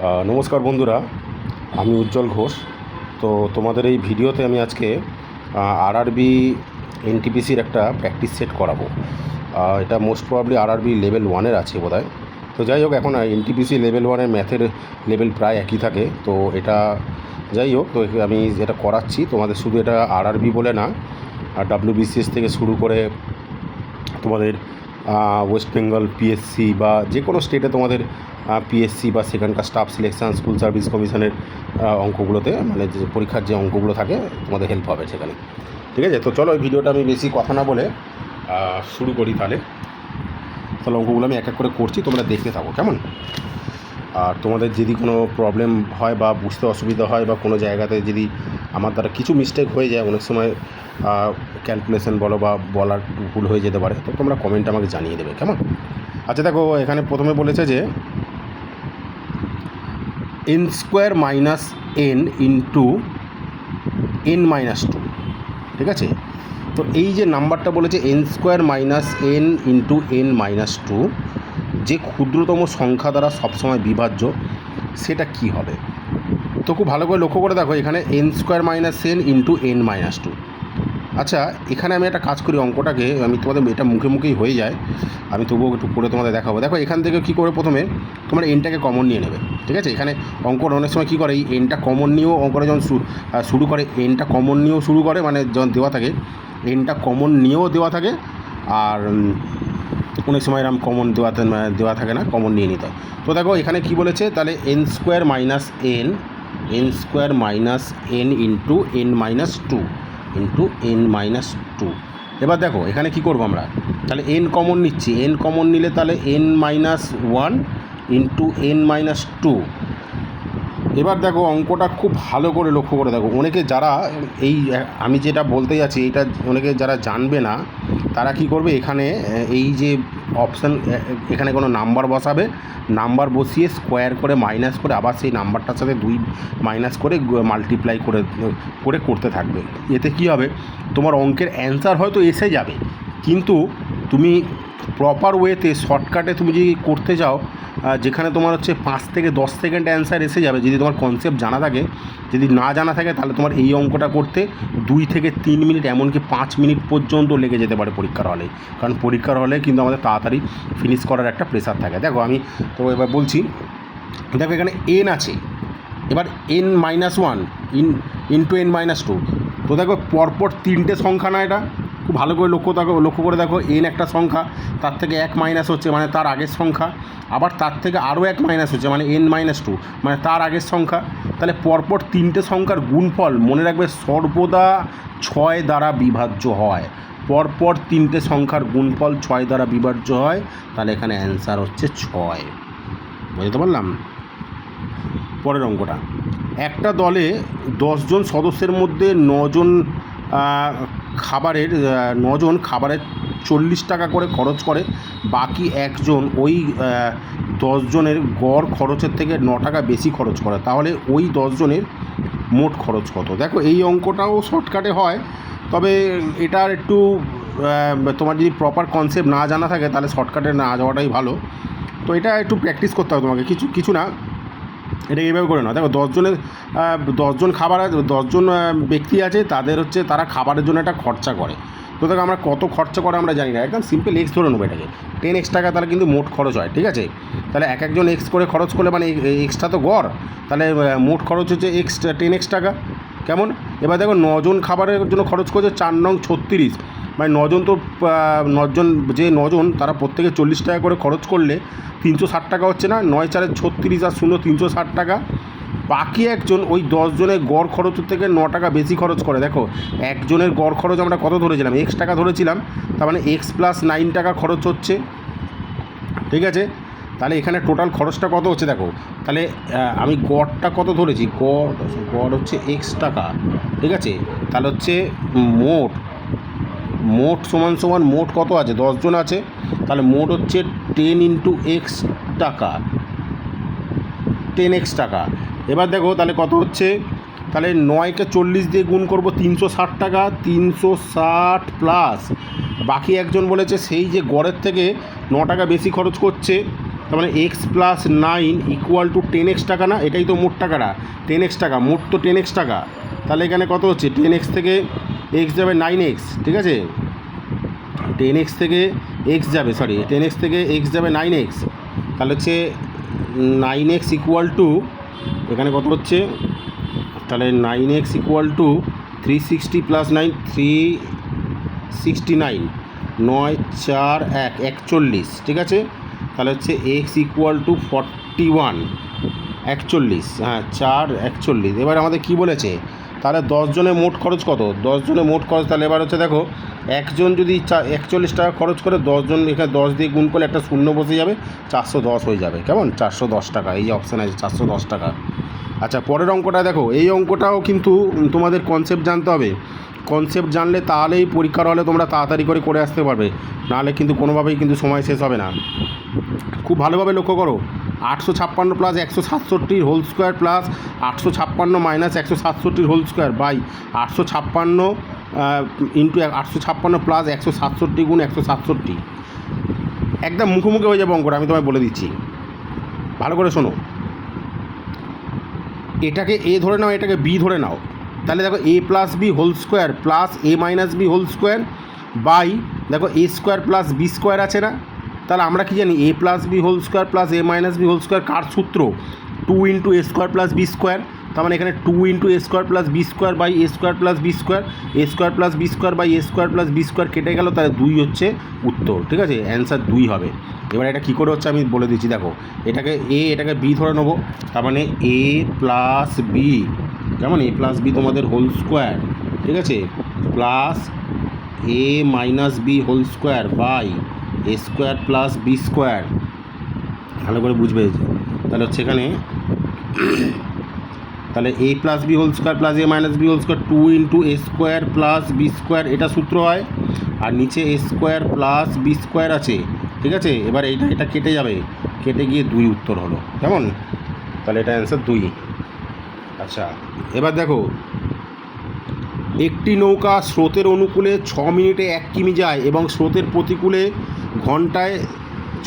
নমস্কার বন্ধুরা, আমি উজ্জ্বল ঘোষ। তো তোমাদের এই ভিডিওতে আমি আজকে আরআরবি এনটিপিসির একটা প্র্যাকটিস সেট করাবো। এটা মোস্ট প্রবাবলি আরআরবি লেভেল 1-এর আছে বোধহয়। তো যাই হোক, এখন এনটিপিসি লেভেল 1-এর ম্যাথের লেভেল প্রায় একই থাকে। তো এটা যাই হোক, তো আমি এটা করাচ্ছি তোমাদের। শুধু এটা আরআরবি বলে না, ডাব্লিউবিসিএস থেকে শুরু করে তোমাদের ওয়েস্ট বেঙ্গল পিএসসি বা যে কোনো স্টেটে তোমাদের পিএসসি বা সেখানকার স্টাফ সিলেকশান, স্কুল সার্ভিস কমিশনের অঙ্কগুলোতে, মানে যে পরীক্ষার যে অঙ্কগুলো থাকে, তোমাদের হেল্প হবে সেখানে। ঠিক আছে, তো চলো এই ভিডিওটা আমি বেশি কথা না বলে শুরু করি। তাহলে অঙ্কগুলো আমি এক এক করে করছি, তোমরা দেখতে থাকো কেমন। আর তোমাদের যদি কোনো প্রবলেম হয় বা বুঝতে অসুবিধা হয় বা কোনো জায়গাতে যদি আমার দ্বারা কিছু মিস্টেক হয়ে যায়, অনেক সময় ক্যালকুলেশন বলো বা বলার ভুল হয়ে যেতে পারে, তো তোমরা কমেন্টে আমাকে জানিয়ে দেবে কেমন। আচ্ছা দেখো, এখানে প্রথমে বলেছে যে n square minus n into n-2, ঠিক আছে। তো এই যে নাম্বারটা বলেছে n square minus n into n-2, যে ক্ষুদ্রতম সংখ্যা দ্বারা সবসময় বিভাজ্য, সেটা কি হবে? তো খুব ভালো করে লক্ষ্য করে দেখো, এখানে n square minus n into n-2। আচ্ছা, এখানে আমি একটা কাজ করি, অঙ্কটাকে আমি তোমাদের, এটা মুখে মুখেই হয়ে যায়, আমি তবুও একটু করে তোমাদের দেখাবো। দেখো এখান থেকে কী করে, প্রথমে তোমরা এনটাকে কমন নিয়ে নেবে, ঠিক আছে। এখানে অঙ্কটা অনেক সময় কী করে, এই এনটা কমন নিয়েও অঙ্কটা যখন শুরু করে, এনটা কমন নিয়েও শুরু করে, মানে যখন দেওয়া থাকে এনটা কমন নিয়েও দেওয়া থাকে, আর অনেক সময় এরকম কমন দেওয়া থাকে না, কমন নিয়ে নিতে হয়। তো দেখো এখানে কি বলেছে, তাহলে n square minus n into n-2 এবার দেখো এখানে কি করবো আমরা, তাহলে n কমন নিচ্ছি, n কমন নিলে তাহলে n-1 ইন্টু n-2। এবার দেখো অঙ্কটা খুব ভালো করে লক্ষ্য করে দেখো, অনেকে যারা এই, আমি যেটা বলতে যাচ্ছি এইটা অনেকে যারা জানবে না, তারা কি করবে, এখানে এই যে অপশান, এখানে কোনো নাম্বার বসাবে, নাম্বার বসিয়ে স্কোয়ার করে মাইনাস করে আবার সেই নাম্বারটার সাথে 2 মাইনাস করে মাল্টিপ্লাই করে করতে থাকবে। এতে কি হবে, তোমার অঙ্কের অ্যান্সার হয়তো এসে যাবে, কিন্তু তুমি প্রপার ওয়েতে শর্টকাটে তুমি যদি করতে যাও, যেখানে তোমার হচ্ছে 5 থেকে 10 সেকেন্ড অ্যান্সার এসে যাবে, যদি তোমার কনসেপ্ট জানা থাকে। যদি না জানা থাকে তাহলে তোমার এই অঙ্কটা করতে 2 থেকে 3 মিনিট, এমনকি 5 মিনিট পর্যন্ত লেগে যেতে পারে পরীক্ষার হলে। কারণ পরীক্ষার হলে কিন্তু আমাদের তাড়াতাড়ি ফিনিশ করার একটা প্রেশার থাকে। দেখো আমি তো এবার বলছি, দেখো এখানে n আছে, এবার n-1 ইন্টু n-2। তো দেখো পরপর 3টে সংখ্যা না, এটা খুব ভালো করে লক্ষ্য করে দেখো, n একটা সংখ্যা, তার থেকে 1 মাইনাস হচ্ছে, মানে তার আগের সংখ্যা, আবার তার থেকে আরও 1 মাইনাস হচ্ছে, মানে n-2, মানে তার আগের সংখ্যা। তাহলে পরপর 3টে সংখ্যার গুণফল মনে রাখবে সর্বদা 6 দ্বারা বিভাজ্য হয়। পরপর 3টে সংখ্যার গুণফল 6 দ্বারা বিভাজ্য হয়, তাহলে এখানে অ্যান্সার হচ্ছে 6। বুঝতে পারলাম। পরের অঙ্কটা, একটা দলে 10 জন সদস্যের মধ্যে 9 জন খাবারের 40 টাকা করে খরচ করে, বাকি একজন ওই 10 জনের গড় খরচের থেকে 9 টাকা বেশি খরচ করে, তাহলে ওই 10 জনের মোট খরচ কত? দেখো এই অঙ্কটাও শর্টকাটে হয়, তবে এটার একটু তোমার যদি প্রপার কনসেপ্ট না জানা থাকে তাহলে শর্টকাটে না যাওয়াটাই ভালো। তো এটা একটু প্র্যাকটিস করতে হবে তোমাকে, কিছু না, এটা এইভাবে করে নাও। দেখো 10 জন খাবার, 10 জন ব্যক্তি আছে, তারা খাবারের জন্য একটা খরচা করে। তো দেখো আমরা কত খরচা করে আমরা জানি না, একদম সিম্পল এক্স ধরে নেবো এটাকে, 10x টাকা, তাহলে কিন্তু মোট খরচ হয়, ঠিক আছে। তাহলে একজন এক্স করে খরচ করলে, মানে এক্সটা তো গড়, তাহলে মোট খরচ হচ্ছে 10x টাকা, কেমন। এবার দেখো 9 জন খাবারের জন্য খরচ করছে 4×36, মানে 9 জন, তো 9 জন তারা প্রত্যেকে 40 টাকা করে খরচ করলে 360 টাকা হচ্ছে না, 9×4 36 আর 0 360 টাকা। বাকি একজন ওই 10 জনের গড় খরচের থেকে 9 টাকা বেশি খরচ করে। দেখো একজনের গড় খরচ আমরা কত ধরেছিলাম, x টাকা ধরেছিলাম, তার মানে x + 9 টাকা খরচ হচ্ছে, ঠিক আছে। তাহলে এখানে টোটাল খরচটা কত হচ্ছে দেখো, তাহলে আমি গড়টা কত ধরেছি, গড় হচ্ছে x টাকা, ঠিক আছে। তাহলে হচ্ছে মোট সমান মোট কত আছে, 10 জন আছে, তাহলে মোট হচ্ছে 10 × x টাকা, 10x টাকা। এবার দেখো তাহলে কত হচ্ছে, তাহলে 9কে 40 দিয়ে গুণ করবো, 360 টাকা, 360 প্লাস বাকি একজন বলেছে সেই যে গড়ের থেকে 9 টাকা বেশি খরচ করছে, তার মানে x plus 9 equal to 10x টাকা না, এটাই তো মোট টাকাটা, 10x টাকা, মোট তো 10x টাকা। তাহলে এখানে কত হচ্ছে, 10x থেকে x যাবে 9x, ঠিক আছে, 10x থেকে x যাবে, সরি 10x থেকে x যাবে 9x, তাহলে হচ্ছে 9x ইকুয়াল টু, এখানে কত হচ্ছে, তাহলে 9x ইকুয়াল টু 360 প্লাস 9 369, 9 4 1 41, ঠিক আছে। তাহলে হচ্ছে এক্স ইকুয়াল টু 41 41, হ্যাঁ 4 41। এবার আমাদের কি বলেছে, তাহলে 10 জনের মোট খরচ কত, 10 জনের মোট খরচ, তাহলে এবার হচ্ছে দেখো একজন যদি 41 টাকা খরচ করে, 10 জন এখানে 10 দিয়ে গুণ করলে একটা শূন্য বসে যাবে, 410 হয়ে যাবে, কেমন, 410 টাকা, এই যে অপশান আছে 410 টাকা। আচ্ছা পরের অঙ্কটা দেখো, এই অঙ্কটাও কিন্তু তোমাদের কনসেপ্ট জানতে হবে, কনসেপ্ট জানলে তাহলেই পরীক্ষার হলে তোমরা তাড়াতাড়ি করে আসতে পারবে, নাহলে কিন্তু কোনোভাবেই কিন্তু সময় শেষ হবে না। খুব ভালোভাবে লক্ষ্য করো, 856 plus 167 whole square plus 856 minus 167 whole square by 856 into 856 plus 167 গুণ 167, একদম মুখোমুখি হয়ে যাবে অঙ্কটা, আমি তোমায় বলে দিচ্ছি, ভালো করে শোনো। এটাকে এ ধরে নাও, এটাকে বি ধরে নাও, তাহলে দেখো A plus B whole square plus A minus B whole square by দেখো A square plus B square আছে না, তাহলে আমরা কি জানি, A plus B whole square plus A minus B whole square কার সূত্র, 2 into A square plus B square, তার মানে এখানে 2 into A square plus B square by A square plus B square, A square plus B square by A square plus B square কেটে গেল, তাহলে 2 হচ্ছে উত্তর, ঠিক আছে, অ্যান্সার 2 হবে। এবার এটা কী করে হচ্ছে আমি বলে দিচ্ছি, দেখো এটাকে এ, এটাকে বি ধরে নেবো, তার মানে এ প্লাস বি, কেমন, এ প্লাস বি তোমাদের হোল স্কোয়ার, ঠিক আছে, plus A minus B whole square by A square plus B square, ভালো করে বুঝবে, তাহলে হচ্ছে এখানে তাহলে A plus B whole square plus A minus B whole square 2 into A square plus B square, এটা সূত্র হয়, আর নিচে A square plus B square আছে, ঠিক আছে। এবার এটা কেটে যাবে, কেটে গিয়ে 2 উত্তর হলো, কেমন, তাহলে এটা অ্যান্সার 2। আচ্ছা এবার দেখো, একটি নৌকা স্রোতের অনুকূলে 6 মিনিটে 1 কিমি যায় এবং স্রোতের প্রতিকূলে ঘন্টায়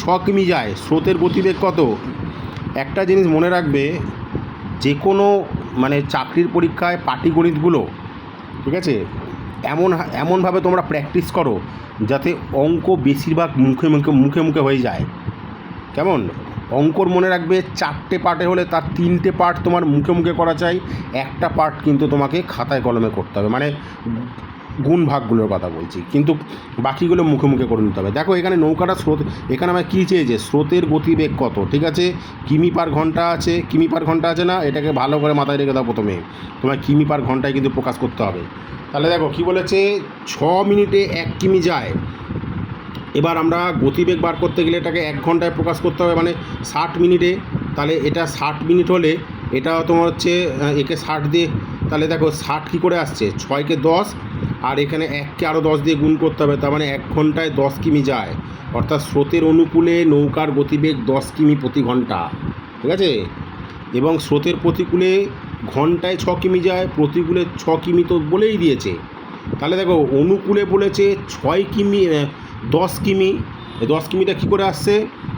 6 কিমি যায়, স্রোতের গতিবেগ কত? একটা জিনিস মনে রাখবে, যে কোনো মানে চাকরির পরীক্ষায় পাটিগণিতগুলো, ঠিক আছে, এমনভাবে তোমরা প্র্যাকটিস করো যাতে অঙ্ক বেশিরভাগ মুখে মুখে হয়ে যায়, কেমন, অঙ্কর মনে রাখবে 4টে পার্টে হলে তার 3টে পার্ট তোমার মুখে মুখে করা চাই, একটা পার্ট কিন্তু তোমাকে খাতায় কলমে করতে হবে, মানে গুণ ভাগগুলোর কথা বলছি, কিন্তু বাকিগুলো মুখে মুখে করে নিতে হবে। দেখো এখানে নৌকাটা স্রোত, এখানে আমার কী চেয়েছে, স্রোতের গতিবেগ কত, ঠিক আছে, কিমি পার ঘন্টা আছে, কিমি পার ঘন্টা আছে না, এটাকে ভালো করে মাথায় রেখে দাও, প্রথমে তোমার কিমি পার ঘন্টায় কিন্তু প্রকাশ করতে হবে। তাহলে দেখো কী বলেছে, 6 মিনিটে 1 কিমি যায়, এবার আমরা গতিবেগ বার করতে গেলে এটাকে 1 ঘন্টায় প্রকাশ করতে হবে, মানে 60 মিনিটে, তাহলে এটা 60 মিনিট হলে এটা তোমার হচ্ছে একে 60 দিয়ে, তাহলে দেখো 60 কী করে আসছে, 6কে 10 আর এখানে 1কে আরও 10 দিয়ে গুণ করতে হবে, তার মানে 1 ঘন্টায় 10 কিমি যায়, অর্থাৎ স্রোতের অনুকূলে নৌকার গতিবেগ 10 কিমি প্রতি ঘন্টা, ঠিক আছে, এবং স্রোতের প্রতিকূলে ঘন্টায় 6 কিমি যায়, প্রতিকূলে 6 কিমি তো বলেই দিয়েছে, তাহলে দেখো অনুকূলে বলেছে 6 কিমি 10 কিমি, 10 কিমিটা কী করে আসছে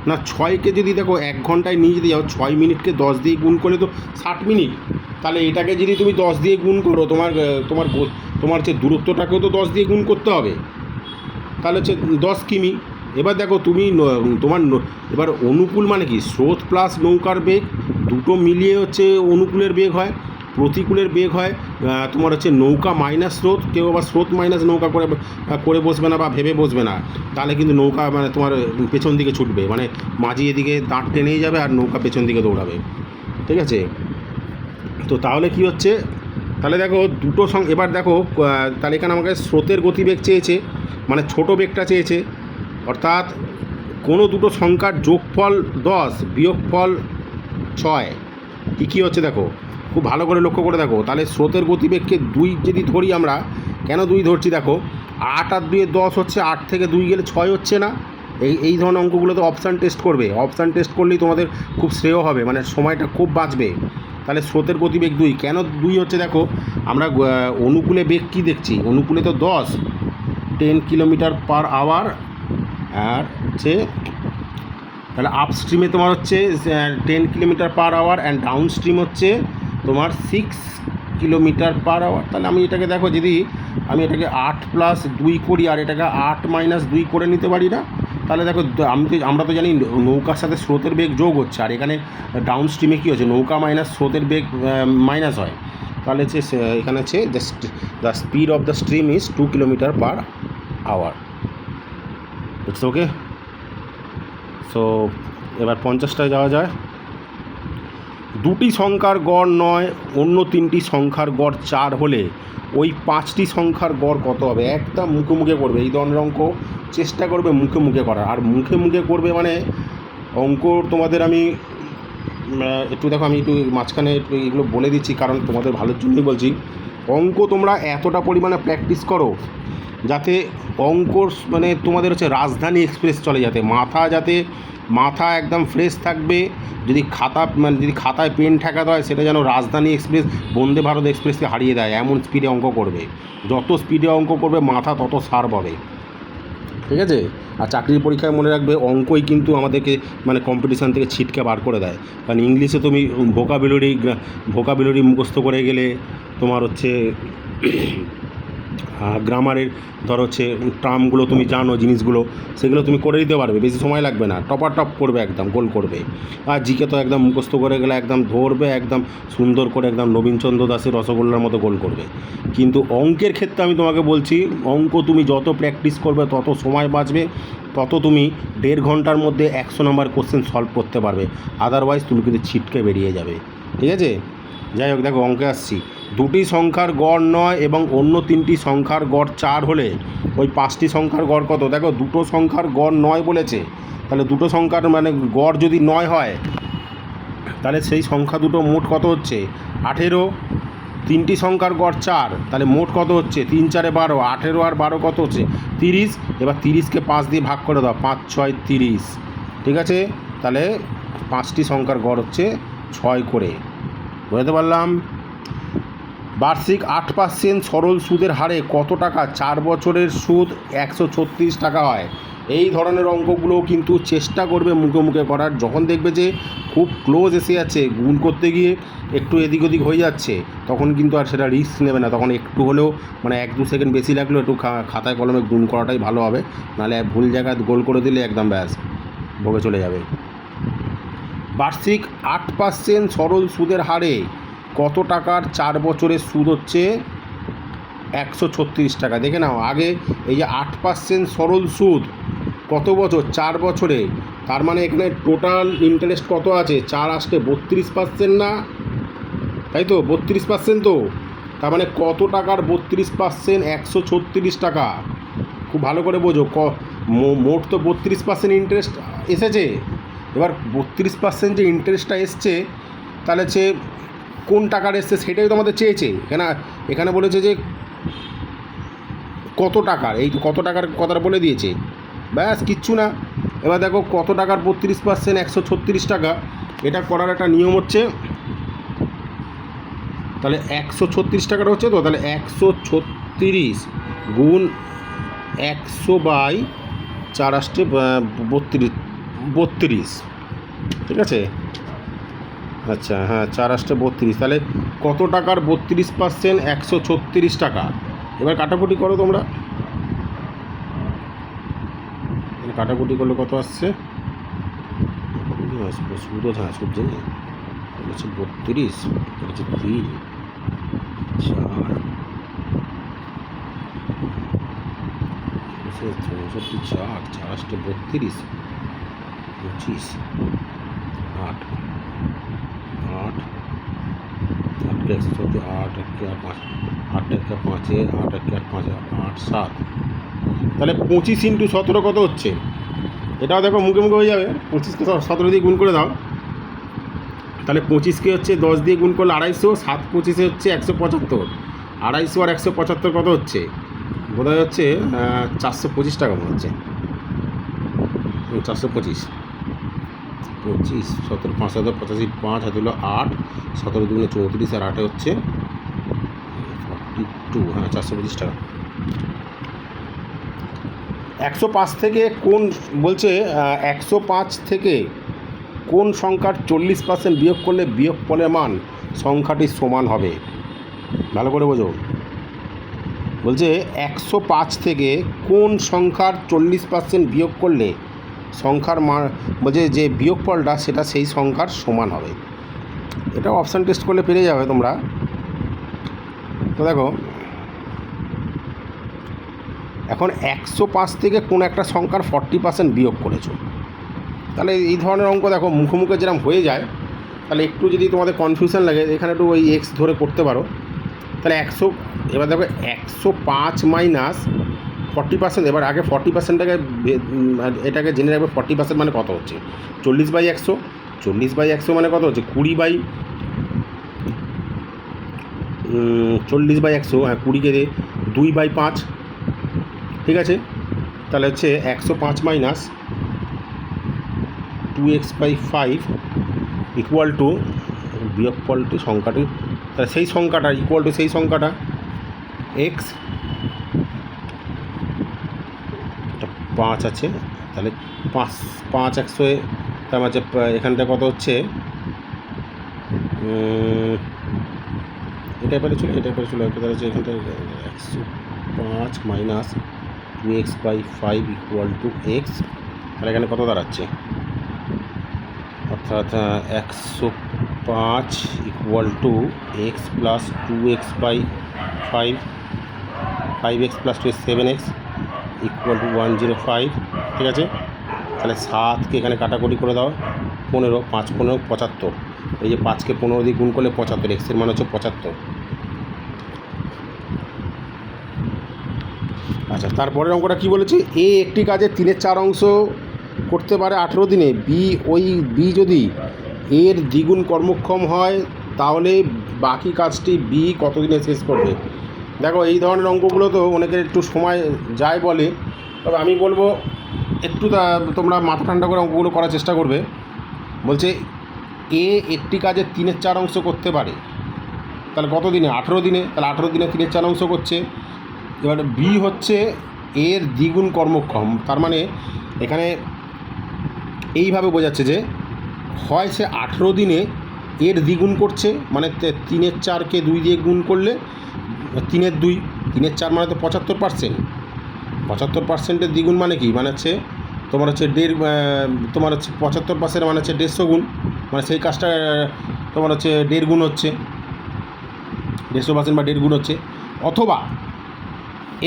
না, 6কে যদি দেখো 1 ঘন্টায় নিয়ে যদি যাও, 6 মিনিটকে 10 দিয়ে গুণ করলে তো 60 মিনিট, তাহলে এটাকে যদি তুমি 10 দিয়ে গুণ করো, তোমার হচ্ছে দূরত্বটাকেও তো 10 দিয়ে গুণ করতে হবে, তাহলে হচ্ছে 10 কিমি। এবার দেখো তুমি এবার অনুকূল মানে কি, স্রোত প্লাস নৌকার বেগ দুটো মিলিয়ে হচ্ছে অনুকূলের বেগ হয়, প্রতিকূলের বেগ হয় তোমার হচ্ছে নৌকা মাইনাস স্রোত, কেউ আবার স্রোত মাইনাস নৌকা করে বসবে না বা ভেবে বসবে না, তাহলে কিন্তু নৌকা মানে তোমার পেছন দিকে ছুটবে, মানে মাঝি এদিকে দাঁড় টেনেই যাবে আর নৌকা পেছন দিকে দৌড়াবে, ঠিক আছে। তো তাহলে কি হচ্ছে, তাহলে দেখো দুটো এবার দেখো, তাহলে এখানে আমাকে স্রোতের গতিবেগ চেয়েছে, মানে ছোট বেগটা চেয়েছে, অর্থাৎ কোনো দুটো সংখ্যার যোগফল 10 বিয়োগফল 6, কী হচ্ছে দেখো, খুব ভালো করে লক্ষ্য করে দেখো, তাহলে স্রোতের গতিবেগকে 2 যদি ধরি আমরা, কেন 2 ধরছি দেখো, 8 আর 2 10 হচ্ছে, 8 থেকে 2 গেলে 6 হচ্ছে না, এই ধরনের অঙ্কগুলোতে অপশান টেস্ট করবে, অপশান টেস্ট করলেই তোমাদের খুব শ্রেয় হবে, মানে সময়টা খুব বাঁচবে। তাহলে স্রোতের গতিবেগ 2, কেন 2 হচ্ছে দেখো, আমরা অনুকূলে বেগ কী দেখছি, অনুকূলে তো 10 কিলোমিটার পার আওয়ার, আর হচ্ছে তাহলে আপস্ট্রিমে তোমার হচ্ছে 10 kilometre per hour and downstream হচ্ছে তোমার 6 কিলোমিটার পার আওয়ার। তাহলে আমি এটাকে দেখো, যদি আমি এটাকে 8+2 করি আর এটাকে 8-2 করে নিতে পারি না, তাহলে দেখো আমরা তো জানি নৌকার সাথে স্রোতের বেগ যোগ হচ্ছে, আর এখানে ডাউন স্ট্রিমে কী হচ্ছে, নৌকা মাইনাস স্রোতের বেগ মাইনাস হয়। তাহলে হচ্ছে এখানে হচ্ছে the speed of the stream is 2 kilometre per hour. It's okay. So এবার 50টায় যাওয়া যায়। দুটি সংখ্যার গড় 9, অন্য 3টি সংখ্যার গড় 4 হলে ওই 5টি সংখ্যার গড় কত হবে? একদম মুখে মুখে করবে এই ধরনের অঙ্ক, চেষ্টা করবে মুখে মুখে করার। আর মুখে মুখে করবে মানে অঙ্ক তোমাদের আমি একটু দেখো, আমি একটু মাঝখানে একটু এগুলো বলে দিচ্ছি কারণ তোমাদের ভালোর জন্যই বলছি। অঙ্ক তোমরা এতটা পরিমাণে প্র্যাকটিস করো যাতে অঙ্ক মানে তোমাদের হচ্ছে রাজধানী এক্সপ্রেস চলে, যাতে মাথা একদম ফ্রেশ থাকবে। যদি খাতায় পেন ঠেকাতে হয় সেটা যেন রাজধানী এক্সপ্রেস, বন্দে ভারত এক্সপ্রেসকে হারিয়ে দেয়, এমন স্পিডে অঙ্ক করবে। যত স্পিডে অঙ্ক করবে মাথা তত শার্প হবে, ঠিক আছে? আর চাকরির পরীক্ষায় মনে রাখবে, অঙ্কই কিন্তু আমাদেরকে মানে কম্পিটিশান থেকে ছিটকে বার করে দেয়। কারণ ইংলিশে তুমি ভোকাবুলারি মুখস্থ করে গেলে তোমার হচ্ছে গ্রামারের ধর হচ্ছে টার্মগুলো তুমি জানো, জিনিসগুলো সেগুলো তুমি করে দিতে পারবে, বেশি সময় লাগবে না, টপ করবে, একদম গোল করবে। আর জিকে তো একদম মুখস্থ করে গেলে একদম ধরবে, একদম সুন্দর করে একদম নবীনচন্দ্র দাসের রসগোল্লার মতো গোল করবে। কিন্তু অঙ্কের ক্ষেত্রে আমি তোমাকে বলছি, অঙ্ক তুমি যত প্র্যাকটিস করবে তত সময় বাঁচবে, তত তুমি 1.5 ঘন্টার মধ্যে 100 নম্বর কোশ্চেন সলভ করতে পারবে। আদারওয়াইজ তুমি কিন্তু ছিটকে বেরিয়ে যাবে, ঠিক আছে? যাই হোক, দেখো অঙ্কে আসছি। দুটি সংখ্যার গড় 9 এবং অন্য 3টি সংখ্যার গড় 4 হলে ওই 5টি সংখ্যার গড় কত? দেখো দুটো সংখ্যার গড় 9 বলেছে, তাহলে দুটো সংখ্যার মানে গড় যদি 9 হয় তাহলে সেই সংখ্যা দুটো মোট কত হচ্ছে? 18। 3টি সংখ্যার গড় 4, তাহলে মোট কত হচ্ছে? 3 4 12, 18 আর 12 কত হচ্ছে? 30। এবার 30কে 5 দিয়ে ভাগ করে দাও, 5 6 30, ঠিক আছে? তাহলে 5টি সংখ্যার গড় হচ্ছে 6 করে। বুঝতে পারলাম? বার্ষিক 8% সরল সুদের হারে কত টাকা 4 বছরের সুদ 136 টাকা হয়? এই ধরনের অঙ্কগুলো কিন্তু চেষ্টা করবে মুখে মুখে করার। যখন দেখবে যে খুব ক্লোজ এসে যাচ্ছে, গুণ করতে গিয়ে একটু এদিক ওদিক হয়ে যাচ্ছে, তখন কিন্তু আর সেটা রিস্ক নেবে না। তখন একটু হলেও মানে 1-2 সেকেন্ড বেশি লাগলেও একটু খাতায় কলমে গুণ করাটাই ভালো হবে, নাহলে ভুল জায়গায় গোল করে দিলে একদম ব্যাস ভোগে চলে যাবে। বার্ষিক 8% সরল সুদের হারে কত টাকার 4 বছরের সুদ হচ্ছে 136 টাকা? দেখে নাও আগে, এই যে 8% সরল সুদ কত বছর? 4 বছরে। তার মানে এখানে টোটাল ইন্টারেস্ট কত আছে? 4 আসতে 32% না, তাই তো? 32% তো, তার মানে কত টাকার 32%? 136 টাকা। খুব ভালো করে বোঝো, মোট তো 32% ইন্টারেস্ট এসেছে। এবার 32% যে ইন্টারেস্টটা এসছে, তাহলে সে কোন টাকার এসছে সেটাই তো আমাদের চেয়েছে। এখানে বলেছে যে কত টাকার, এই কত টাকার কথাটা বলে দিয়েছে, ব্যাস কিচ্ছু না। এবার দেখো কত টাকার 32%? 136 টাকা। এটা করার একটা নিয়ম হচ্ছে, তাহলে 136 টাকাটা হচ্ছে তো, তাহলে 136 গুণ 100/4 আসছে 32, ঠিক আছে? আচ্ছা, হ্যাঁ, 4 আসছে 32, তাহলে কত টাকার 32%? 136 টাকা। এবার কাটাকুটি করো তোমরা, কাটাকুটি করলে কত আসছে? সুদ, হ্যাঁ সুদ জানি, হচ্ছে 32, হচ্ছে 3 4 64, 4 আসছে 32, 25, 8 8 8 140, 8 1 5, 8 1 5, 8 1 5, 8 7, তাহলে 25 × 17 কত হচ্ছে? এটাও দেখো মুখে মুখে হয়ে যাবে। 25কে 17 দিয়ে গুণ করে দাও, তাহলে 25কে হচ্ছে 10 দিয়ে গুণ করলে 250, 7 25 হচ্ছে 175, 250 আর 175 কত হচ্ছে? বোধহয় হচ্ছে 425 টাকা মনে হচ্ছে। 425, 25 17 5 হাজার 85, 5 হাতে হলো 8, 17 দুগুণে 34 আর 8 হচ্ছে 42, হ্যাঁ 425 টাকা। 105 থেকে কোন বলছে 105 থেকে কোন সংখ্যার 40% বিয়োগ করলে বিয়োগফলের মান সংখ্যাটি সমান হবে? ভালো করে বোঝো। বলছে 105 থেকে কোন সংখ্যার 40% বিয়োগ করলে সংখ্যার মান বলছে যে বিয়োগফলটা সেটা সেই সংখ্যার সমান হবে। এটা অপশান টেস্ট করলে পেরে যাবে তোমরা। তো দেখো এখন 105 থেকে কোন একটা সংখ্যার 40% বিয়োগ করেছো, তাহলে এই ধরনের অঙ্ক দেখো মুখোমুখি যেরকম হয়ে যায়, তাহলে একটু যদি তোমাদের কনফিউশন লাগে এখানে একটু ওই এক্স ধরে করতে পারো। তাহলে 100 এবার দেখো 105 মাইনাস 40%। এবার আগে 40%টাকে এটাকে জেনে রাখবে 40% মানে কত হচ্ছে 40/100। 40/100 মানে কত হচ্ছে 40/100। হ্যাঁ 20কে 2/5, ঠিক আছে। তাহলে হচ্ছে 105 মাইনাস 2x/5 ইকুয়াল টু বিয়োগফলটি সংখ্যাটি, তাহলে সেই সংখ্যাটা ইকুয়াল টু সেই সংখ্যাটা এক্স 5 আছে, তাহলে 5 100 তার মাঝে এখানটা কত হচ্ছে এটাই পেরে চলে তাহলে হচ্ছে এখানটা 105 minus 2x/5 equal to x. তাহলে এখানে কত দাঁড়াচ্ছে, অর্থাৎ 105 equal to x plus 2x/5, 5x plus 2 7x equal to 105, ঠিক আছে। তাহলে 7কে এখানে কাটাকুটি করে দাও, 15, 5 15 75। এই যে 5কে 15 দিয়ে গুণ করলে 75, এক্সের মান হচ্ছে 75। আচ্ছা, তারপরের অঙ্কটা কী বলেছে, এ একটি কাজে 3/4 অংশ করতে পারে 18 দিনে, বি যদি এর দ্বিগুণ কর্মক্ষম হয় তাহলে বাকি কাজটি বি কত দিনে শেষ করবে? দেখো এই ধরনের অঙ্কগুলো তো অনেকের একটু সময় যায় বলে, তবে আমি বলবো একটু তোমরা মাথা ঠান্ডা করে অঙ্কগুলো করার চেষ্টা করবে। বলছে এ একটি কাজে 3/4 অংশ করতে পারে, তাহলে কত দিনে 18 দিনে, তাহলে 18 দিনে 3/4 অংশ করছে। এবার বি হচ্ছে এর দ্বিগুণ কর্মক্ষম, তার মানে এখানে এইভাবে বোঝাচ্ছে যে হয় সে 18 দিনে এর দ্বিগুণ করছে, মানে 3/4কে 2 দিয়ে গুণ করলে 3/2, 3/4 মানে তো 75%। 75%-এর দ্বিগুণ মানে কি, মানে হচ্ছে তোমার হচ্ছে তোমার হচ্ছে 75% মানে হচ্ছে 150 গুণ, মানে সেই কাজটা তোমার হচ্ছে 1.5 গুণ হচ্ছে, 150% বা 1.5 গুণ হচ্ছে। অথবা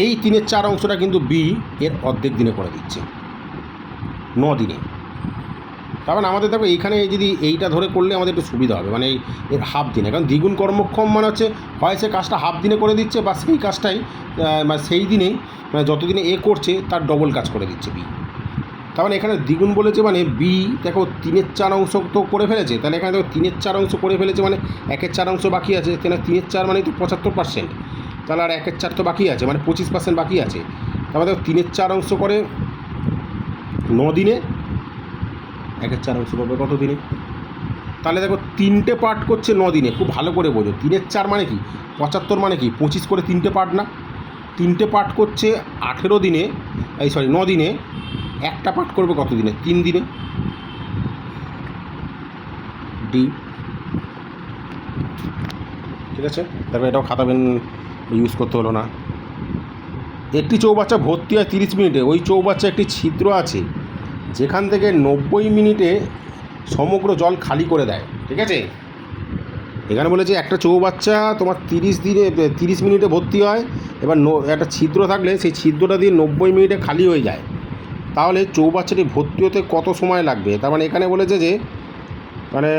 এই 3/4 অংশটা কিন্তু বি এর অর্ধেক দিনে করে দিচ্ছে, 9 দিনে। তার মানে আমাদের দেখো এইখানে যদি এইটা ধরে করলে আমাদের একটু সুবিধা হবে, মানে এর হাফ দিনে, কারণ দ্বিগুণ কর্মক্ষম মানে হচ্ছে হয় সে কাজটা হাফ দিনে করে দিচ্ছে বা সেই কাজটাই মানে সেই দিনেই মানে যতদিনে এ করছে তার ডবল কাজ করে দিচ্ছে বি। তার মানে এখানে দ্বিগুণ বলেছে মানে বি দেখো 3/4 অংশ তো করে ফেলেছে, তাহলে এখানে দেখো 3/4 অংশ করে ফেলেছে মানে 1/4 অংশ বাকি আছে, তাহলে 3/4 মানে তো 75%, তাহলে আর 1/4 তো বাকি আছে, মানে 25% বাকি আছে। তারপরে দেখো 3/4 অংশ করে 9 দিনে, 1/4 অংশ পাবে কত দিনে? তাহলে দেখো 3টে পার্ট করছে 9 দিনে, খুব ভালো করে বোঝো। 3/4 মানে কি 75 মানে কি 25 করে 3টে পার্ট না, 3টে পার্ট করছে 18 দিনে, 9 দিনে। একটা পার্ট করবে কত দিনে? 3 দিনে। ডি, ঠিক আছে। তারপরে এটাও খাতা পেন ইউজ করতে হলো না। একটি চৌবাচ্চা ভর্তি হয় 30 মিনিটে, ওই চৌবাচ্চা একটি ছিদ্র আছে যেখান থেকে 90 মিনিটে সমগ্র জল খালি করে দেয়, ঠিক আছে। এখানে বলেছে একটা চৌবাচ্চা তোমার 30 মিনিটে ভর্তি হয়, এবার একটা ছিদ্র থাকলে সেই ছিদ্রটা দিয়ে 90 মিনিটে খালি হয়ে যায়, তাহলে চৌবাচ্চাটি ভর্তি হতে কত সময় লাগবে? তার মানে এখানে বলেছে যে মানে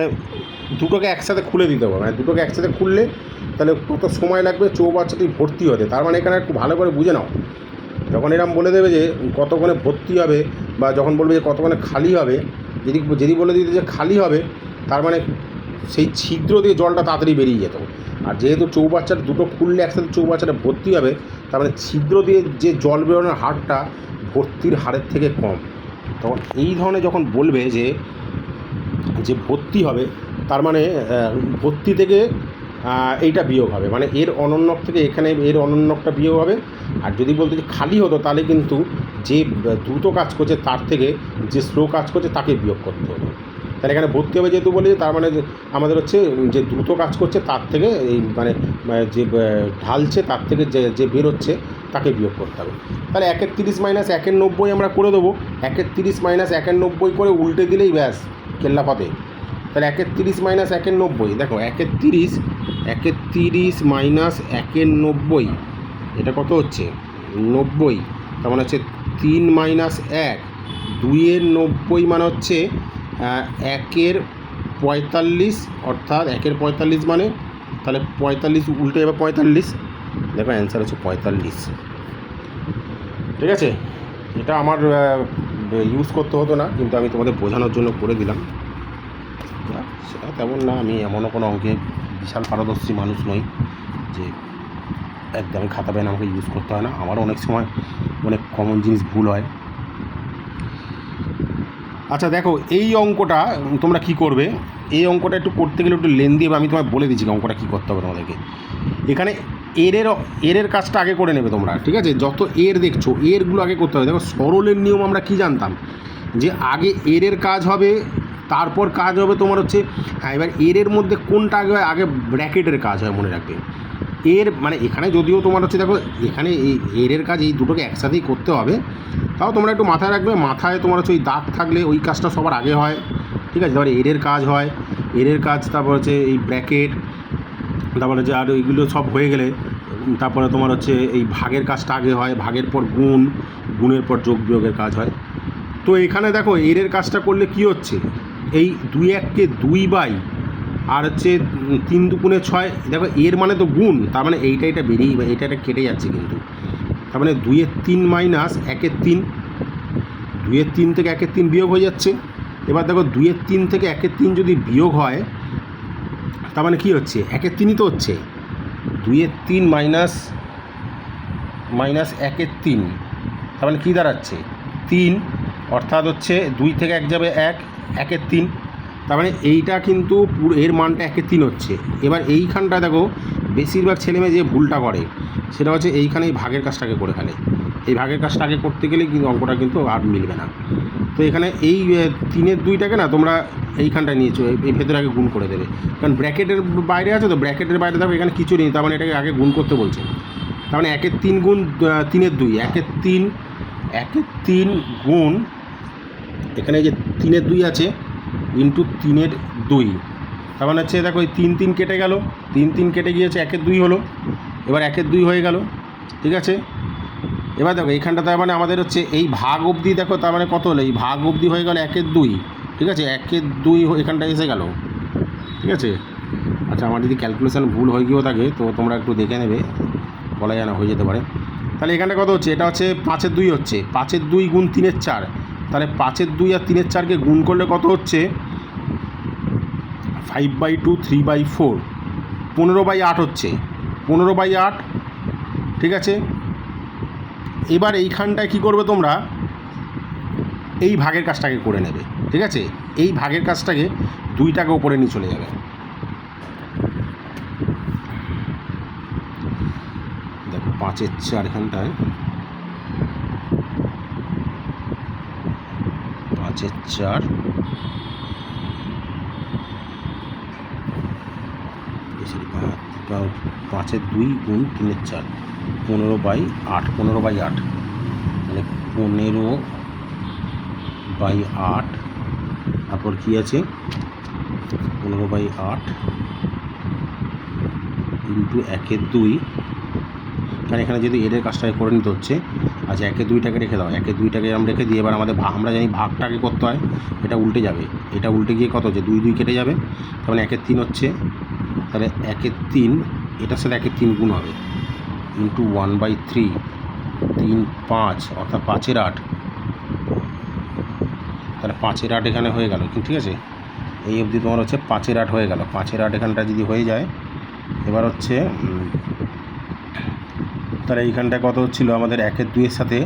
দুটোকে একসাথে খুলে দিতে হবে, মানে দুটোকে একসাথে খুললে তাহলে কত সময় লাগবে চৌবাচ্চাটি ভর্তি হতে। তার মানে এখানে একটু ভালো করে বুঝে নাও, যখন এরকম বলে দেবে যে কতক্ষণে ভর্তি হবে বা যখন বলবে যে কতক্ষণে খালি হবে, যদি বলে দিতে যে খালি হবে, তার মানে সেই ছিদ্র দিয়ে জলটা তাড়াতাড়ি বেরিয়ে যেত। আর যেহেতু চৌবাচ্চাটা দুটো খুললে একসাথে চৌবাচ্চাটা ভর্তি হবে, তার মানে ছিদ্র দিয়ে যে জল বেরোনোর হারটা ভর্তির হারের থেকে কম। তখন এই ধরনের যখন বলবে যে ভর্তি হবে, তার মানে ভর্তি থেকে এইটা বিয়োগ হবে, মানে এর অনন্যক থেকে এখানে এর অনন্যকটা বিয়োগ হবে। আর যদি বলতে যে খালি হতো তাহলে কিন্তু যে দ্রুত কাজ করছে তার থেকে যে স্লো কাজ করছে তাকে বিয়োগ করতে হবে। তাহলে এখানে ভর্তি হবে যেহেতু বলেছে, তার মানে আমাদের হচ্ছে যে দ্রুত কাজ করছে তার থেকে এই মানে যে ঢালছে তার থেকে যে বেরোচ্ছে তাকে বিয়োগ করতে হবে। তাহলে 1/30 মাইনাস 1/90 আমরা করে দেবো। 1/30 মাইনাস 1/90 করে উল্টে দিলেই ব্যাস কেল্লাফাতে। তাহলে 1/30 মাইনাস 1/90, দেখো 1/30 মাইনাস 1/90 এটা কত হচ্ছে 90, তার মানে হচ্ছে 3 মাইনাস 1, 2/90 মানে হচ্ছে 1/45, অর্থাৎ 1/45 মানে তাহলে 45 উল্টে যাবে 45, দেখো অ্যান্সার হচ্ছে 45। ঠিক আছে, এটা আমার ইউজ করতে হতো না, কিন্তু আমি তোমাদের বোঝানোর জন্য করে দিলাম। সেটা তেমন না, আমি এমনও কোনো অঙ্কে বিশাল পারদর্শী মানুষ নই যে একদমই খাতা পেন আমাকে ইউজ করতে হয় না। আমারও অনেক সময় অনেক কমন জিনিস ভুল হয়। আচ্ছা দেখো, এই অঙ্কটা তোমরা কি করবে, এই অঙ্কটা একটু করতে গেলে একটু লেন্দি হবে, আমি তোমায় বলে দিচ্ছি অঙ্কটা কী করতে হবে তোমাদেরকে। এখানে এরের কাজটা আগে করে নেবে তোমরা, ঠিক আছে? যত এর দেখছো এরগুলো আগে করতে হবে। দেখো সরলের নিয়ম আমরা কি জানতাম, যে আগে এরের কাজ হবে, তারপর কাজ হবে তোমার হচ্ছে, হ্যাঁ এবার এরের মধ্যে কোনটা আগে হয়, আগে ব্র্যাকেটের কাজ হয়, মনে রাখবে। এর মানে এখানে যদিও তোমার হচ্ছে দেখো এখানে এই এরের কাজ এই দুটোকে একসাথেই করতে হবে, তাও তোমরা একটু মাথায় রাখবে। মাথায় তোমার হচ্ছে ওই দাগ থাকলে ওই কাজটা সবার আগে হয়, ঠিক আছে? তারপরে এরের কাজ হয়, এরের কাজ, তারপর হচ্ছে এই ব্র্যাকেট, তারপরে যে আর ওইগুলো সব হয়ে গেলে তারপরে তোমার হচ্ছে এই ভাগের কাজটা আগে হয়, ভাগের পর গুণ, গুণের পর যোগ বিয়োগের কাজ হয়। তো এখানে দেখো এরের কাজটা করলে কি হচ্ছে, এই 2/1কে 2 বাই আর হচ্ছে 3 দুগুণে 6, দেখো এর মানে তো গুণ, তার মানে এইটা বেরিয়েই এটা কেটে যাচ্ছে কিন্তু, তার মানে 2/3 মাইনাস 1/3, 2/3 থেকে 1/3 বিয়োগ হয়ে যাচ্ছে। এবার দেখো 2/3 থেকে 1/3 যদি বিয়োগ হয় তার মানে কী হচ্ছে, 1/3ই তো হচ্ছে, 2/3 মাইনাস 1/3, তার মানে কী দাঁড়াচ্ছে 3, অর্থাৎ হচ্ছে 2 থেকে 1 যাবে 1/3, তার মানে এইটা কিন্তু পুরো এর মানটা 1/3 হচ্ছে। এবার এইখানটা দেখো বেশিরভাগ ছেলেমেয়ে যে ভুলটা করে সেটা হচ্ছে এইখানে এই ভাগের কাজটাকে করে ফেলে। এই ভাগের কাজটা আগে করতে গেলে কিন্তু অঙ্কটা কিন্তু আর মিলবে না। তো এখানে এই 3/2টাকে না তোমরা এইখানটায় নিয়েছো, এই ভেতরে আগে গুণ করে দেবে, কারণ ব্র্যাকেটের বাইরে আছে, তো ব্র্যাকেটের বাইরে দেখো এখানে কিছু নেই, তার মানে এটাকে আগে গুণ করতে বলছে। তার মানে 1/3 গুণ 3/2, 1/3 গুণ এখানে যে 3/2 আছে ইন্টু 3/2, তার মানে হচ্ছে দেখো এই 3 কেটে গেল, 3 কেটে গিয়েছে, 1/2 হলো, এবার 1/2 হয়ে গেল, ঠিক আছে? এবার দেখো এইখানটা তার মানে আমাদের হচ্ছে এই ভাগ অবধি, দেখো তার মানে কত হলো, এই ভাগ অবধি হয়ে গেল 1/2, ঠিক আছে? 1/2 এখানটা এসে গেল, ঠিক আছে? আচ্ছা আমার যদি ক্যালকুলেশান ভুল হয়ে গিয়েও থাকে তো তোমরা একটু দেখে নেবে, বলা যায় না, হয়ে যেতে পারে। তাহলে এখানটা কত হচ্ছে, এটা হচ্ছে 5/2 হচ্ছে, 5/2 গুণ 3/4, তাহলে 5/2 আর 3/4কে গুণ করলে কত হচ্ছে 5/2, 3/4, 15/8 হচ্ছে, 15/8, ঠিক আছে? এবার এইখানটায় কী করবে তোমরা, এই ভাগের কাজটাকে করে নেবে, ঠিক আছে? এই ভাগের কাজটাকে 2টাকে ওপরে নিয়ে চলে যাবে। দেখো 5/4 এখানটায়, 5/4 5/2 গুণ 3/4, 15/8, 15/8 মানে 15/8, তারপর কী আছে 15/8 ইন্টু 1/2, কারণ এখানে যদি এর কাজটাকে করে নিতে হচ্ছে। আচ্ছা 1/2টাকে রেখে দাও, 1/2টাকে আমরা রেখে দিই। এবার আমাদের আমরা জানি ভাগটাকে করতে হয়, এটা উল্টে যাবে, এটা উল্টে গিয়ে কত হচ্ছে 2 কেটে যাবে, তার মানে 1/3 হচ্ছে, তাহলে 1/3 এটার সাথে 1/3 গুণ হবে ইন্টু 1/3, 3, 5 অর্থাৎ 5/8, তাহলে 5/8 এখানে হয়ে গেল, ঠিক আছে? এই অবধি তোমার হচ্ছে 5/8 হয়ে গেল। 5/8 এখানটা যদি হয়ে যায়, এবার হচ্ছে তাহলে এইখানটা কত হচ্ছিলো আমাদের 1/2 সাথে,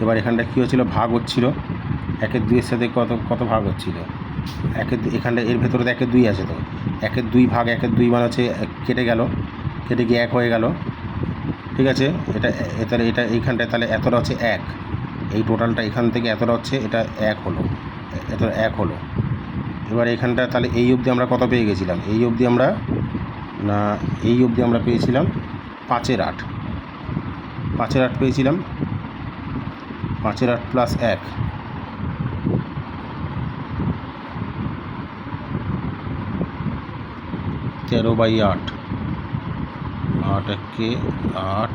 এবার এখানটা কী হচ্ছিলো ভাগ হচ্ছিলো, 1/2 সাথে কত ভাগ হচ্ছিলো, এখানটা এর ভেতরে তো 1/2 আছে, তো 1/2 ভাগ 1/2 মানে হচ্ছে কেটে গেল, কেটে গিয়ে 1 হয়ে গেল, ঠিক আছে? এটা তাহলে এটা এইখানটায় তাহলে এতটা হচ্ছে 1, এই টোটালটা এখান থেকে এতটা হচ্ছে, এটা 1 হলো, এটা 1 হলো। এবার এখানটা তাহলে এই অবধি আমরা কত পেয়ে গেছিলাম? এই অবধি আমরা পেয়েছিলাম 5-এর 8, 5-এর 8 পেয়েছিলাম, 5-এর 8 প্লাস 1, 13/8, 8 একে 8,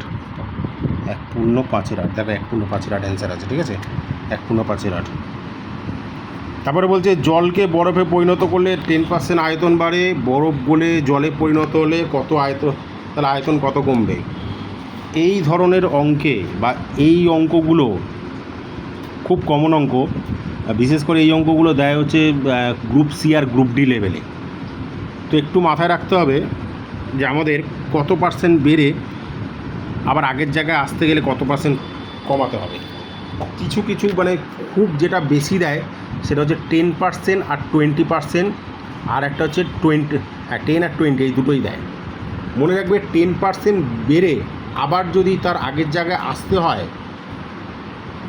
1 পূর্ণ 5-এর 8। দেখো 1 পূর্ণ 5-এর 8 অ্যান্সার আছে, ঠিক আছে, 1 পূর্ণ 5-এর 8। তারপরে বলছে জলকে বরফে পরিণত করলে 10% আয়তন বাড়ে, বরফ গলে জলে পরিণত হলে কত আয়তন, তাহলে আয়তন কত কমবে? এই ধরনের অঙ্কে বা এই অঙ্কগুলো খুব কমন অঙ্ক, বিশেষ করে এই অঙ্কগুলো দেয় হচ্ছে গ্রুপ সি আর গ্রুপ ডি লেভেলে। তো একটু মাথায় রাখতে হবে যে আমাদের কত পার্সেন্ট বেড়ে আবার আগের জায়গায় আসতে গেলে কত পার্সেন্ট কমাতে হবে। কিছু কিছু মানে খুব যেটা বেশি দেয় সেটা হচ্ছে 10% আর 20%, আর একটা হচ্ছে 10 আর 20, এই দুটোই দেয়। মনে রাখবে 10% বেড়ে আবার যদি তার আগের জায়গায় আসতে হয়,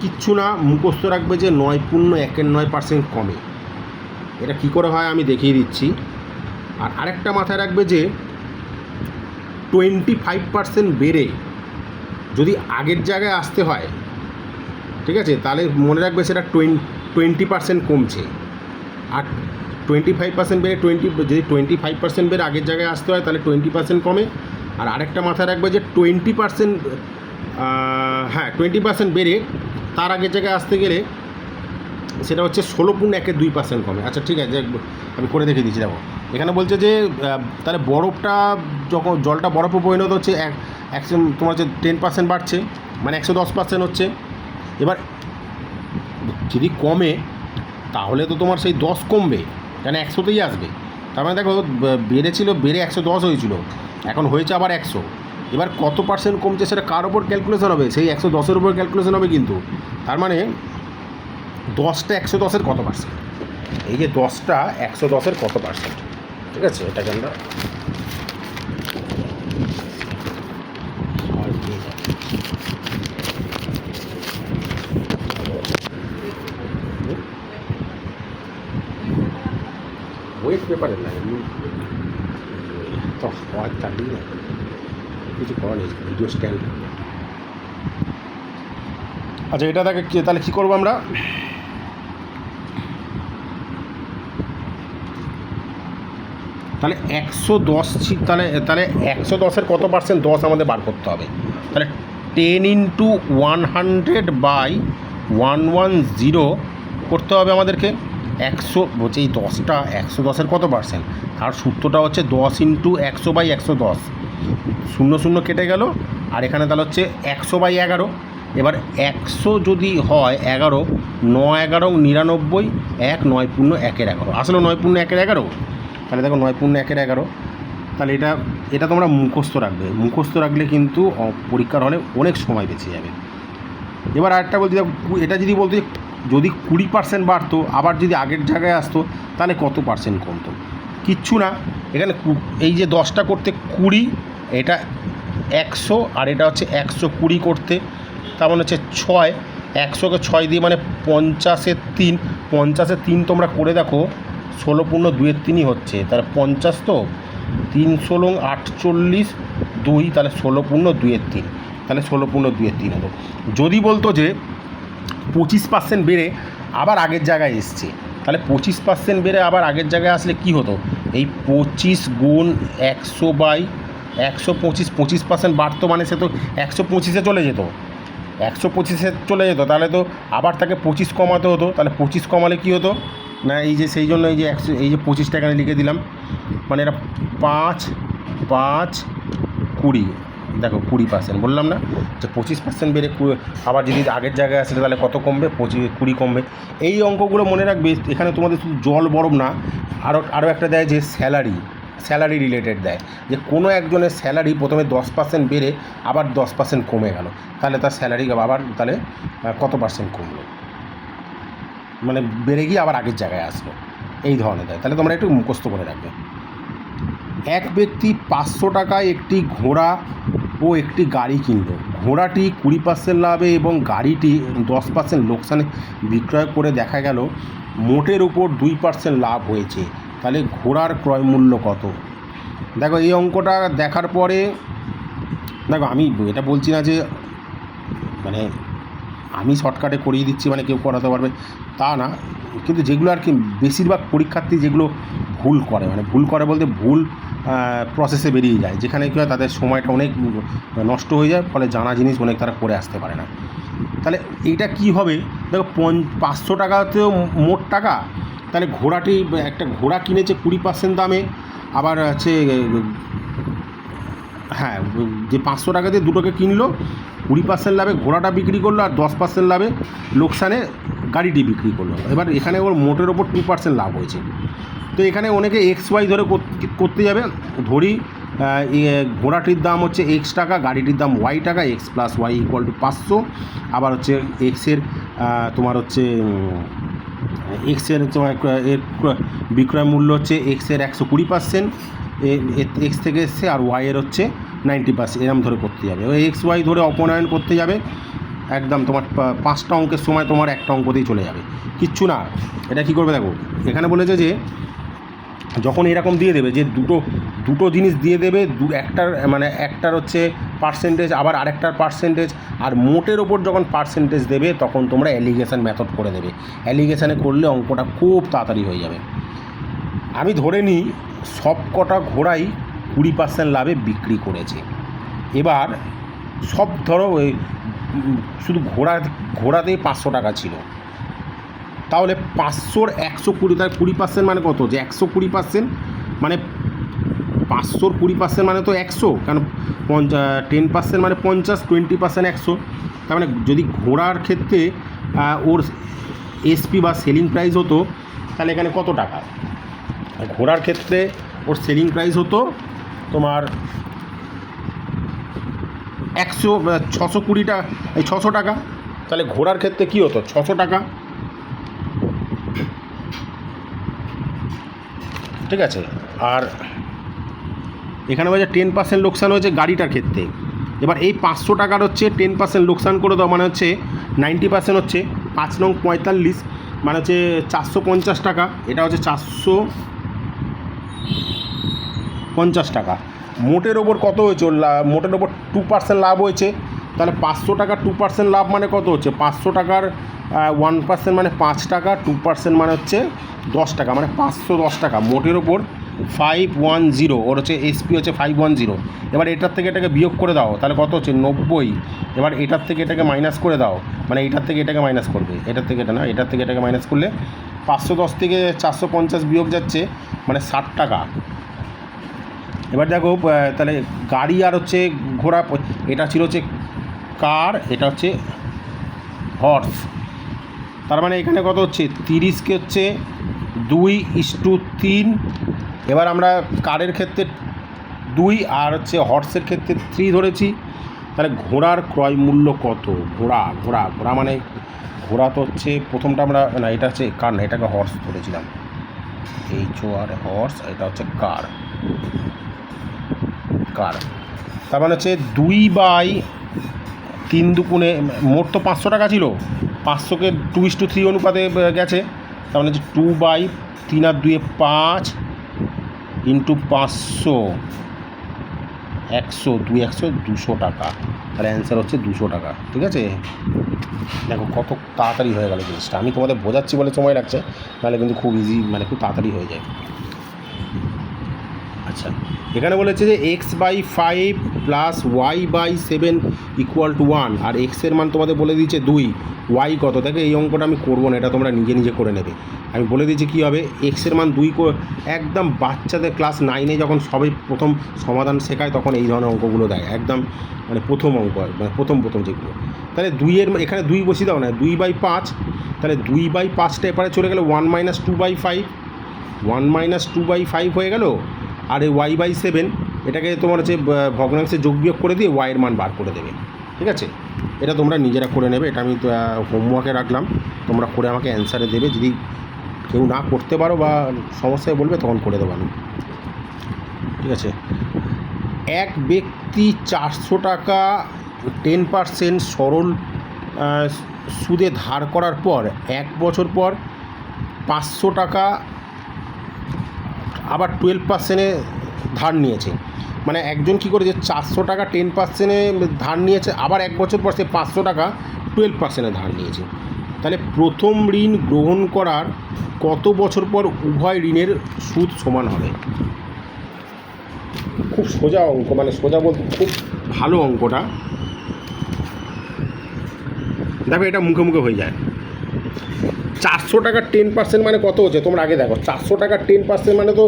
কিচ্ছু না, মুখস্থ রাখবে যে 9.19% কমে। এটা কী করে হয় আমি দেখিয়ে দিচ্ছি। আর আরেকটা মাথায় রাখবে যে 25% বেড়ে যদি আগের জায়গায় আসতে হয়, ঠিক আছে, তাহলে মনে রাখবে সেটা 20% কমছে। আর 25% বেড়ে যদি 25% বেড়ে আগের জায়গায় আসতে হয় তাহলে 20% কমে। আর আরেকটা মাথায় রাখবে যে 20%, 20% বেড়ে তার আগের জায়গায় আসতে গেলে সেটা হচ্ছে 16.12% কমে। আচ্ছা ঠিক আছে, আমি করে দেখে দিচ্ছি। দেখো এখানে বলছে যে তাহলে বরফটা যখন জলটা বরফে পরিণত হচ্ছে, তোমার হচ্ছে 10% বাড়ছে, মানে 110% হচ্ছে। এবার যদি কমে তাহলে তো তোমার সেই 10 কমবে, কেন 100তেই আসবে। তার মানে দেখো বেড়ে 110 হয়েছিল, এখন হয়েছে আবার 100। এবার কত পার্সেন্ট কমছে সেটা কার ওপর ক্যালকুলেশন হবে? সেই 110-এর উপর ক্যালকুলেশন হবে কিন্তু। তার মানে 10টা 110-এর কত পার্সেন্ট, এই যে 10টা 110-এর কত পার্সেন্ট, ঠিক আছে, এটাকে আমরা ওয়েট পেপারের না, তো হওয়ার চালিয়ে না কিছু করা নেই, ভিডিও স্ট্যান্ড। আচ্ছা এটা দেখে তাহলে কী করবো আমরা? তাহলে 110, তাহলে 110-এর কত পার্সেন্ট 10 আমাদের বার করতে হবে। তাহলে 10 × 100/110 করতে হবে আমাদেরকে। 100 বলছে এই 10টা 110-এর কত পার্সেন্ট, তার সূত্রটা হচ্ছে 10 × 100/110, 0 কেটে গেল, আর এখানে তাহলে হচ্ছে 100/11। এবার 100 যদি হয় 11, 9-11 99, 1 9.1-11, আসলে 9.1-11। তাহলে দেখো 9.1-11, তাহলে এটা তোমরা মুখস্থ রাখবে। মুখস্থ রাখলে কিন্তু পরীক্ষার হলে অনেক সময় বেঁচে যাবে। এবার আরেকটা বলছি, এটা যদি বলতো যদি 20% বাড়তো আবার যদি আগের জায়গায় আসতো তাহলে কত পার্সেন্ট কমতো? কিচ্ছু না, এখানে এই যে 10টা করতে 20, এটা 100, আর এটা হচ্ছে 120 করতে, তার মানে হচ্ছে 6, 100কে 6 দিয়ে মানে 50-এর 3, 50-এর 3 তোমরা করে দেখো 16.2-3 হচ্ছে, তাহলে 50 তো 3 16 48 2, তাহলে 16.2-3, তাহলে 16.2-3 হলো। যদি বলতো যে 25% বেড়ে আবার আগের জায়গায় এসছে, তাহলে 25% বেড়ে আবার আগের জায়গায় আসলে কি হতো? এই 25 × 100/125, 25% বাড়তো মানে সে তো 125-এ চলে যেত, 125-এ চলে যেত, তাহলে তো আবার তাকে 25 কমাতে হতো। তাহলে 25 কমালে কী হতো না, এই যে সেই জন্য এই যে 25টা এখানে লিখে দিলাম, মানে এটা 5 5 20, দেখো 20% বললাম না যে 25% বেড়ে আবার যদি আগের জায়গায় আসে তাহলে কত কমবে? 20 কমবে। এই অঙ্কগুলো মনে রাখবে। এখানে তোমাদের শুধু জল বরফ না, আরও একটা দেয় যে স্যালারি রিলেটেড দেয়, যে কোনো একজনের স্যালারি প্রথমে 10% বেড়ে আবার 10% কমে গেল, তাহলে তার স্যালারি আবার তাহলে কত পার্সেন্ট কমলো, মানে বেড়ে গিয়ে আবার আগের জায়গায় আসলো, এই ধরনের দেয়। তাহলে তোমরা একটু মুখস্থ করে রাখবে। এক ব্যক্তি 500 টাকায় একটি ঘোড়া ও একটি গাড়ি কিনলো। ঘোড়াটি 20% লাভে এবং গাড়িটি 10% লোকসানে বিক্রয় করে দেখা গেল মোটের উপর 2% লাভ হয়েছে। তাহলে ঘোড়ার ক্রয় মূল্য কত? দেখো এই অঙ্কটা দেখার পরে দেখো আমি এটা বলছি না যে মানে আমি শর্টকাটে করিয়ে দিচ্ছি মানে কেউ করাতে পারবে তা না, কিন্তু যেগুলো আর কি বেশিরভাগ পরীক্ষার্থী যেগুলো ভুল করে, মানে ভুল করে বলতে ভুল প্রসেসে বেরিয়ে যায়, যেখানে কী হয় তাদের সময়টা অনেক নষ্ট হয়ে যায়, ফলে জানা জিনিস অনেক তারা করে আসতে পারে না। তাহলে এইটা কি হবে? দেখো 500 টাকাতেও মোট টাকা, তাহলে ঘোড়াটি একটা ঘোড়া কিনেছে 20% দামে, আবার হচ্ছে হ্যাঁ যে 500 টাকা দিয়ে দুটোকে কিনলো, 20% লাভে ঘোড়াটা বিক্রি করলো আর 10% লাভে লোকসানে গাড়িটি বিক্রি করলো। এবার এখানে ওর মোটের ওপর 2% লাভ হয়েছে। তো এখানে অনেকে এক্স ওয়াই ধরে করতে যাবে, ধরি ঘোড়াটির দাম হচ্ছে এক্স টাকা, গাড়িটির দাম ওয়াই টাকা, X plus Y equal to 500। আবার হচ্ছে এক্সের তোমার হচ্ছে এক্সের তোমার এর বিক্রয় মূল্য হচ্ছে এক্সের 120%, এক্স থেকে এসছে, আর ওয়াইয়ের হচ্ছে 90%, এরকম ধরে করতে যাবে। ওই এক্স ওয়াই ধরে অপনয়ন করতে যাবে, একদম তোমার 5টা অঙ্কের সময় তোমার একটা অঙ্কতেই চলে যাবে, কিচ্ছু না। এটা কী করবে দেখো, এখানে বলেছে যে যখন এরকম দিয়ে দেবে যে দুটো জিনিস দিয়ে দেবে, একটার মানে একটার হচ্ছে পার্সেন্টেজ, আবার আরেকটার পার্সেন্টেজ, আর মোটের ওপর যখন পার্সেন্টেজ দেবে তখন তোমরা অ্যালিগেশন মেথড করে দেবে। অ্যালিগেশানে করলে অঙ্কটা খুব তাড়াতাড়ি হয়ে যাবে। আমি ধরে নিই সব কটা ঘোড়াই 20% লাভে বিক্রি করেছে। এবার সব ধরো ওই শুধু ঘোড়াতেই 500 টাকা ছিল, তাহলে 500-র 120, তাহলে 20% মানে কত? যে 120% মানে 500-র 20% মানে তো 100, কারণ 10% মানে 50, 20% 100। তার মানে যদি ঘোড়ার ক্ষেত্রে ওর এসপি বা সেলিং প্রাইস হতো, তাহলে এখানে কত টাকা? ঘোড়ার ক্ষেত্রে ওর সেলিং প্রাইস হতো তোমার 620 টাকা, এই 600 টাকা। তাহলে ঘোড়ার ক্ষেত্রে কী হতো? 600 টাকা, ঠিক আছে। আর এখানে বলছে 10% লোকসান হয়েছে গাড়িটার ক্ষেত্রে। এবার এই 500 টাকার হচ্ছে 10% লোকসান করে দেওয়া মানে হচ্ছে 90% হচ্ছে 5 নং 45 মানে হচ্ছে 450 টাকা। এটা হচ্ছে 450 টাকা। মোটের ওপর কত হয়েছে? মোটের ওপর 2% লাভ হয়েছে। তাহলে 500 টাকা 2% লাভ মানে কত হচ্ছে? 500 টাকার 1% মানে 5 টাকা, 2% মানে হচ্ছে 10 টাকা, মানে 510 টাকা। মোটের ওপর 510, ওর হচ্ছে এসপি হচ্ছে 510। এবার এটার থেকে এটাকে বিয়োগ করে দাও, তাহলে কত হচ্ছে? 90। এবার এটার থেকে এটাকে মাইনাস করে দাও, মানে এটার থেকে এটাকে মাইনাস করবে, এটার থেকে এটা না, এটার থেকে এটাকে মাইনাস করলে 510 থেকে 450 বিয়োগ যাচ্ছে, মানে 60 টাকা। এবার দেখো তাহলে গাড়ি আর হচ্ছে ঘোড়া, এটা ছিল হচ্ছে কার, এটা হচ্ছে হর্স। তার মানে এখানে কত হচ্ছে? 30কে হচ্ছে 2:3। এবার আমরা কারের ক্ষেত্রে 2 আর হচ্ছে হর্সের ক্ষেত্রে 3 ধরেছি। তাহলে ঘোড়ার ক্রয় মূল্য কত? ঘোড়া মানে ঘোড়া তো হচ্ছে প্রথমটা আমরা না, এটা হচ্ছে কার না, এটাকে হর্স ধরেছিলাম, HOR হর্স, এটা হচ্ছে কার। তার মানে হচ্ছে 2/3 দুগুণে, মোট তো 500 টাকা ছিল, 500কে 2:3 অনুপাতে গেছে। তার মানে হচ্ছে 2/3 আর 2 5 ইন্টু 500, 100, 200 টাকা। তাহলে অ্যান্সার হচ্ছে 200 টাকা, ঠিক আছে। দেখো কত তাড়াতাড়ি হয়ে গেল জিনিসটা, আমি তোমাদের বোঝাচ্ছি বলে সময় লাগছে, নাহলে কিন্তু খুব ইজি, মানে খুব তাড়াতাড়ি হয়ে যায়। আচ্ছা, এখানে বলেছে যে x/5 plus y/7 equal to 1, আর এক্সের মান তোমাদের বলে দিয়েছে 2, ওয়াই কত? দেখো এই অঙ্কটা আমি করবো না, এটা তোমরা নিজে করে নেবে। আমি বলে দিয়েছি কী হবে, এক্সের মান 2, একদম বাচ্চাদের ক্লাস 9-এ যখন সবাই প্রথম সমাধান শেখায় তখন এই ধরনের অঙ্কগুলো দেয়, একদম মানে প্রথম অঙ্ক, মানে প্রথম যেগুলো। তাহলে 2-এর এখানে 2 বসিয়ে দাও না, 2/5, তাহলে 2/5টা এপারে চলে গেলে 1 - 2/5, 1 - 2/5 হয়ে গেল। আর এই y/7 এটাকে তোমার হচ্ছে ভগ্নাংশে যোগ বিয়োগ করে দিয়ে ওয়াইয়ের মান বার করে দেবে, ঠিক আছে। এটা তোমরা নিজেরা করে নেবে, এটা আমি হোমওয়ার্কে রাখলাম, তোমরা করে আমাকে অ্যান্সারে দেবে। যদি কেউ না করতে পারো বা সমস্যায় বলবে তখন করে দেবো আমি, ঠিক আছে। এক ব্যক্তি 400 টাকা 10% সরল সুদে ধার করার পর 1 বছর পর 500 টাকা আবার 12%-এ ধার নিয়েছে। মানে একজন কী করেছে 400 টাকা 10%-এ ধার নিয়েছে, আবার 1 বছর পর সে 500 টাকা 12%-এ ধার নিয়েছে। তাহলে প্রথম ঋণ গ্রহণ করার কত বছর পর উভয় ঋণের সুদ সমান হবে? খুব সোজা অঙ্ক, মানে সোজা বলতে খুব ভালো অঙ্কটা। দেখো এটা মুখে মুখে হয়ে যায়। 400 টাকার 10% মানে কত হচ্ছে তোমরা আগে দেখো। 400 টাকার 10% মানে তো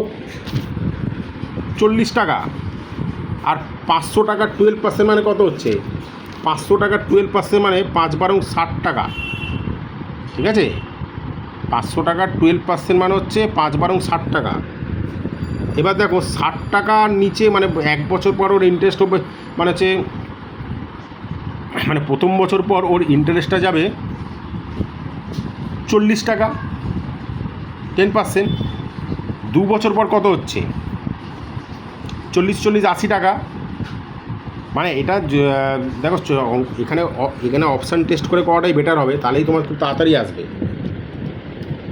40 টাকা, আর 500 টাকার 12% মানে কত হচ্ছে? 500 টাকার 12% মানে 5 বারং 60 টাকা, ঠিক আছে? 500 টাকার 12% মানে হচ্ছে 5 বারং 60 টাকা। এবার দেখো 60 টাকার নিচে মানে 1 বছর পর ওর ইন্টারেস্ট হবে, মানে হচ্ছে মানে প্রথম বছর পর ওর ইন্টারেস্টটা যাবে 40 টাকা 10%। 2 বছর পর কত হচ্ছে? 40 40 80 টাকা। মানে এটা দেখো এখানে অপশান টেস্ট করে করাটাই বেটার হবে, তাহলেই তোমার খুব তাড়াতাড়ি আসবে।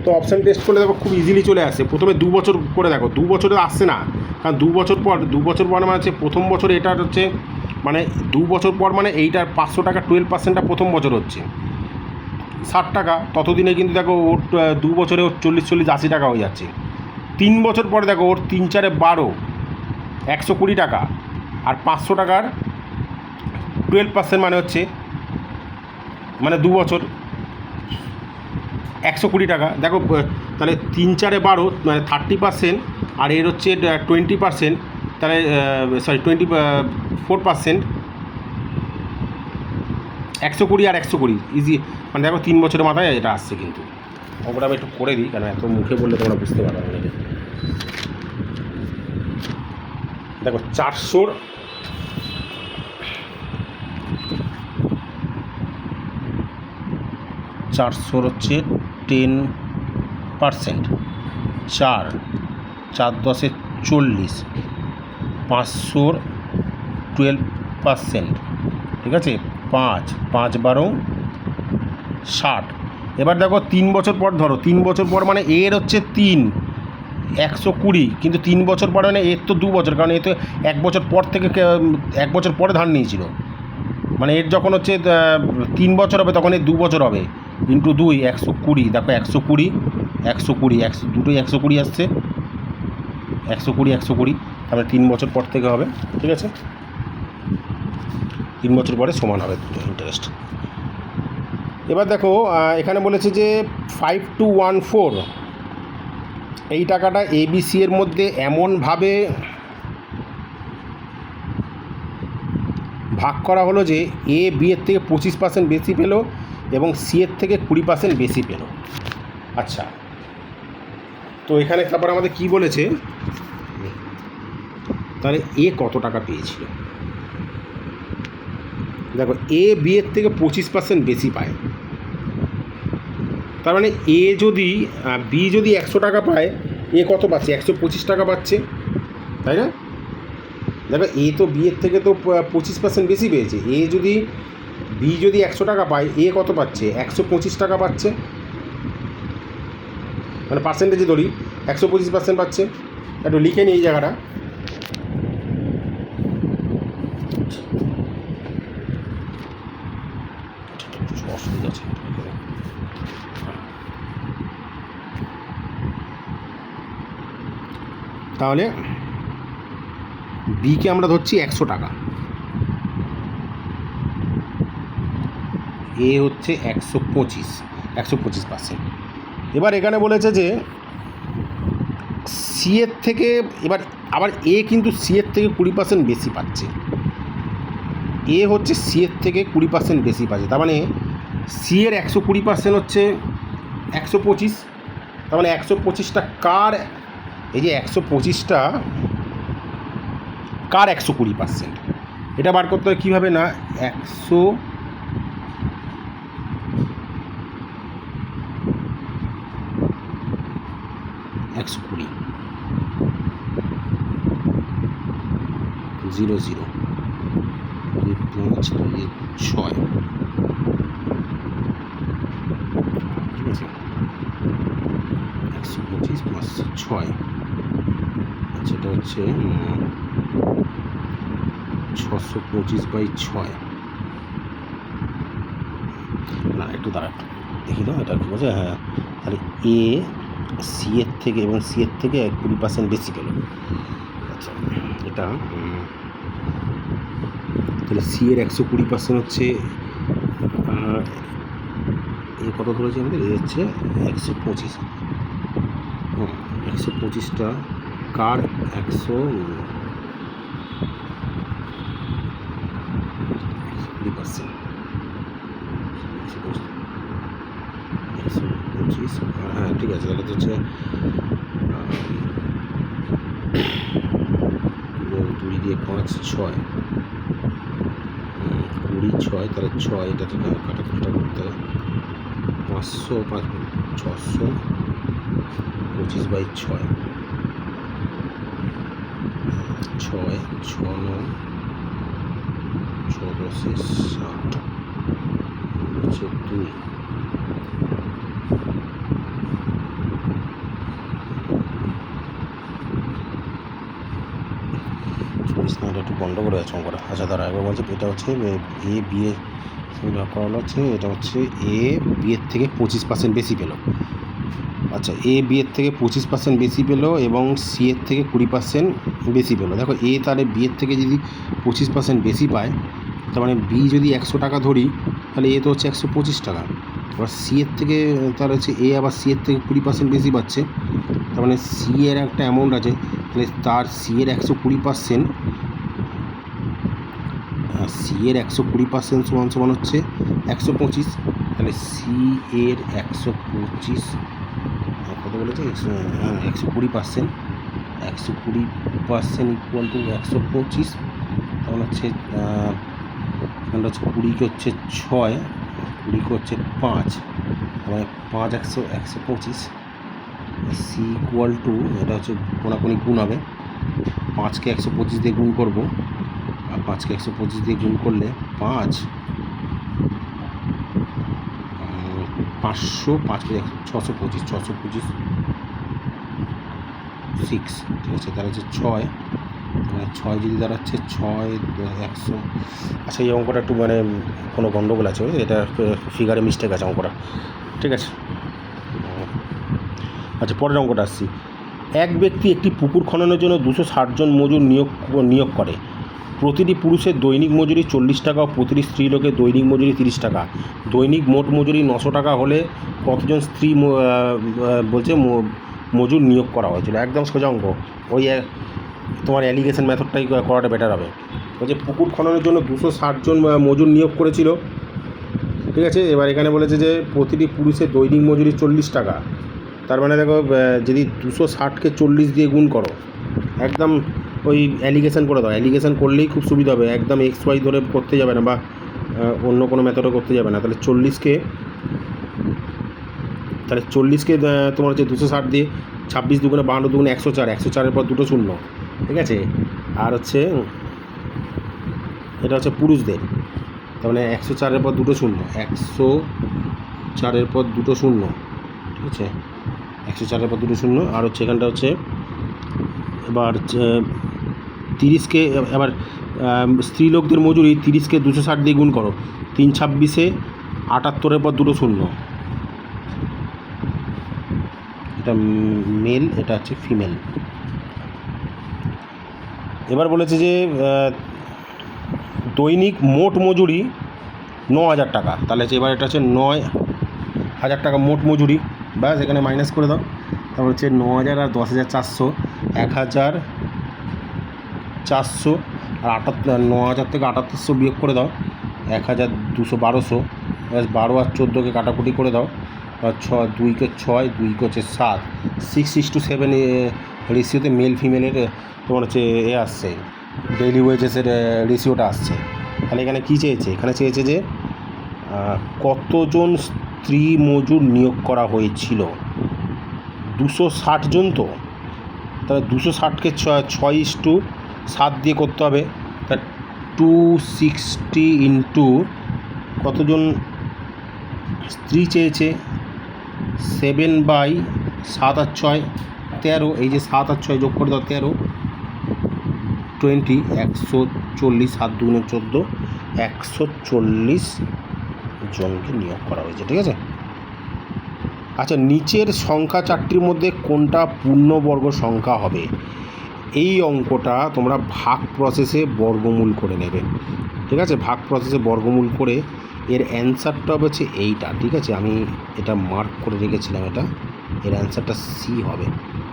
তো অপশান টেস্ট করলে দেখো খুব ইজিলি চলে আসে। প্রথমে 2 বছর করে দেখো, 2 বছরে আসছে না, কারণ 2 বছর পর মানে হচ্ছে প্রথম বছর এটার হচ্ছে মানে 2 বছর পর মানে এইটার 500 টাকা 12%টা প্রথম বছর হচ্ছে 60 টাকা। ততদিনে কিন্তু দেখো ওর 2 বছরে ওর 40 40 80 টাকা হয়ে যাচ্ছে। 3 বছর পরে দেখো ওর 3 4 12 120 টাকা, আর 500 টাকার 12% মানে হচ্ছে মানে 2 বছর 120 টাকা। দেখো তাহলে 3 4 12 মানে 30%, আর এর হচ্ছে 20%, তাহলে 24%, 120 আর 120 ইজি। মানে দেখো 3 বছরের মাথায় এটা আসছে। কিন্তু ওটা আমি একটু করে দিই, কারণ এত মুখে বললে তোমরা বুঝতে পারবে না। দেখো 400 হচ্ছে 10%, 4 4 10 40, 500 12%, ঠিক আছে? 5 5 12 60। এবার দেখো 3 বছর পর ধরো, 3 বছর পর মানে এর হচ্ছে 3 120, কিন্তু 3 বছর পর মানে এর তো 2 বছর, কারণ এ তো 1 বছর পর থেকে 1 বছর পরে ধার নিয়েছিল। মানে এর যখন হচ্ছে 3 বছর হবে তখন এর 2 বছর হবে, ইন্টু 2 120। দেখো 120 120 দুটোই 120 আসছে, 120 তারপরে 3 বছর পর থেকে হবে, ঠিক আছে? 3 বছর পরে সমান হবে ইন্টারেস্ট। এবার দেখো এখানে বলেছে যে 5214 এই টাকাটা ABC এর মধ্যে এমনভাবে ভাগ করা হলো যে A B এর থেকে 25% বেশি পেল এবং C এর থেকে 20% বেশি পেল। আচ্ছা, তো এখানে তারপর আমাদের কি বলেছে, তাহলে A কত টাকা পেয়েছিল? দেখো A B এর থেকে 25% বেশি পায়, তার মানে B যদি 100 টাকা পায়, A কত পাচ্ছে? 125 টাকা পাচ্ছে, তাই না? দেখো A তো B এর থেকে তো 25% বেশি পেয়েছে। B যদি 100 টাকা পায়, A কত পাচ্ছে? 125 টাকা পাচ্ছে, মানে পার্সেন্টেজে ধরি 125% পাচ্ছে। একটু লিখে নিই এই জায়গাটা। অসুবিধা আছে, তাহলে বিকে আমরা ধরছি 100 টাকা, এ হচ্ছে 125%। এবার এখানে বলেছে যে সি এর থেকে, এবার আবার এ কিন্তু সি এর থেকে 20% বেশি পাচ্ছে। এ হচ্ছে সি এর থেকে 20% বেশি পাচ্ছে, তার মানে সি এর 120% হচ্ছে 125। তার মানে 125টা কার, এই যে 125টা কার 120%, এটা বার করতে হয় কীভাবে না, 120 0 0 2 5 2 6, ঠিক আছে, 125 প্লাস 6, আচ্ছা এটা হচ্ছে 625/6। না একটু দাঁড়া, একটু দেখি দাও এটা কী বলছে। হ্যাঁ, তাহলে এ সি এর থেকে এবং সি এর থেকে 20% বেশি পেল। আচ্ছা এটা তাহলে সি এর 120% হচ্ছে এ কত ধরেছে আমাদের, এ হচ্ছে 125। 125টা কার 120%, 125, হ্যাঁ ঠিক আছে, তাহলে তো হচ্ছে 2 দিয়ে 5 6, 20 6, তাহলে 6 এটা থেকে কাটাকুটিটা করতে হবে, 500 625/6, 6 6 9 6 10 60 হচ্ছে 2। এটা একটু গন্ডগোল আছে অঙ্কটা। আচ্ছা দাঁড়া একবার বলছে, এটা হচ্ছে এ বি এর করা হচ্ছে, এটা হচ্ছে এ বি এর থেকে 25% বেশি পেল। আচ্ছা এ বি এর থেকে 25% বেশি পেল এবং সি এর থেকে 20% বেশি পেল। দেখো এ তাহলে বি এর থেকে যদি 25% বেশি পায়, তার মানে বি যদি 100 টাকা ধরি, তাহলে এ তো হচ্ছে 125 টাকা। এবার সি এর থেকে তাহলে হচ্ছে এ আবার সি এর থেকে 20% বেশি পাচ্ছে, তার মানে সি এর একটা অ্যামাউন্ট আছে, তাহলে তার সি এর 120%, সি এর 120% সমান হচ্ছে 125। তাহলে সি এর 125 কত বলেছে, 120%, 120% ইকুয়াল টু 125, তখন হচ্ছে এখানটা হচ্ছে 20 হচ্ছে 6, 20 হচ্ছে 5, মানে 5 125, সি ইকুয়াল টু, এটা হচ্ছে কোনাকুনি গুণ হবে, 5কে 125 দিয়ে গুণ করবো, আর 5কে 125 দিয়ে গুণ করলে 5 500, 5 625, 625 6, ঠিক আছে, তাহলে হচ্ছে 6, মানে 6 যদি দাঁড়াচ্ছে 6 100। আচ্ছা এই অঙ্কটা একটু মানে কোনো গণ্ডগোল আছে, এটা ফিগারে মিস্টেক আছে অঙ্কটা, ঠিক আছে। আচ্ছা পরের অঙ্কটা আসছি। এক ব্যক্তি একটি পুকুর খননের জন্য 260 জন মজুর নিয়োগ করে। প্রতিটি পুরুষের দৈনিক মজুরি 40 টাকা ও প্রতিটি স্ত্রী লোকের দৈনিক মজুরি 30 টাকা। দৈনিক মোট মজুরি 900 টাকা হলে কতজন স্ত্রী বলছে মজুর নিয়োগ করা হয়েছিল। একদম সোজা অঙ্ক, ওই তোমার অ্যালিগেশন মেথডটাই করাটা বেটার হবে। বলছে পুকুর খননের জন্য 260 জন মজুর নিয়োগ করেছিল, ঠিক আছে। এবার এখানে বলেছে যে প্রতিটি পুরুষের দৈনিক মজুরি 40 টাকা, তার মানে দেখো যদি 260কে 40 দিয়ে গুণ করো, একদম ওই অ্যালিগেশন করে দাও, অ্যালিগেশন করলেই খুব সুবিধা হবে, একদম এক্স ওয়াই ধরে করতে যাবে না বা অন্য কোনো মেথডও করতে যাবে না। তাহলে 40কে তোমার হচ্ছে 260 দিয়ে 26 দুগুণে 52 দুগুণে 104, 104-এর পর দুটো শূন্য, ঠিক আছে। আর হচ্ছে এটা হচ্ছে পুরুষদের, তার মানে 104-এর পর দুটো শূন্য, 104-এর পর দুটো শূন্য, ঠিক আছে, 104-এর পর দুটো শূন্য। আর হচ্ছে এখানটা হচ্ছে এবার 30কে, এবার স্ত্রী লোকদের মজুরি 30কে 260 দিয়ে গুণ করো, 3 26-এ 78-এর পর দুটো শূন্য, এটা মেল, এটা হচ্ছে ফিমেল। এবার বলেছে যে দৈনিক মোট মজুরি 9000 টাকা, তাহলে এবার এটা হচ্ছে 9000 টাকা মোট মজুরি, ব্যাস এখানে মাইনাস করে দাও। তারপর হচ্ছে 9000 আর 10,400, 1400, আর 9000 থেকে 7800 বিয়োগ করে দাও, 1200, ব্যাস 12 আর 14কে কাটাকুটি করে দাও, 2কে 6, 2কে হচ্ছে 7, 6:7 রেশিওতে মেল ফিমেলের তোমার হচ্ছে আসছে, ডেইলি ওয়েজেসের রেশিওটা আসছে। তাহলে এখানে কী চেয়েছে, এখানে চেয়েছে যে কতজন স্ত্রী মজুর নিয়োগ করা হয়েছিল, 260 জন, তো তাহলে 260কে 6:7 দিয়ে করতে হবে, তা 260 ইন্টু কতজন স্ত্রী চেয়েছে 7/7 আর 6 13, এই যে 7 আর 6 যোগ করে দাও 13, 20, 140, 7 2 14, 140 জনকে নিয়োগ করা হয়েছে। ঠিক আছে। আচ্ছা, নিচের সংখ্যা চারটির মধ্যে কোনটা পূর্ণবর্গ সংখ্যা হবে? এই অঙ্কটা তোমরা ভাগ প্রসেসে বর্গমূল করে নেবে। ঠিক আছে, ভাগ প্রসেসে বর্গমূল করে এর অ্যান্সারটা হচ্ছে এইটা। ঠিক আছে, আমি এটা মার্ক করে রেখেছিলাম, এর অ্যান্সারটা সি হবে।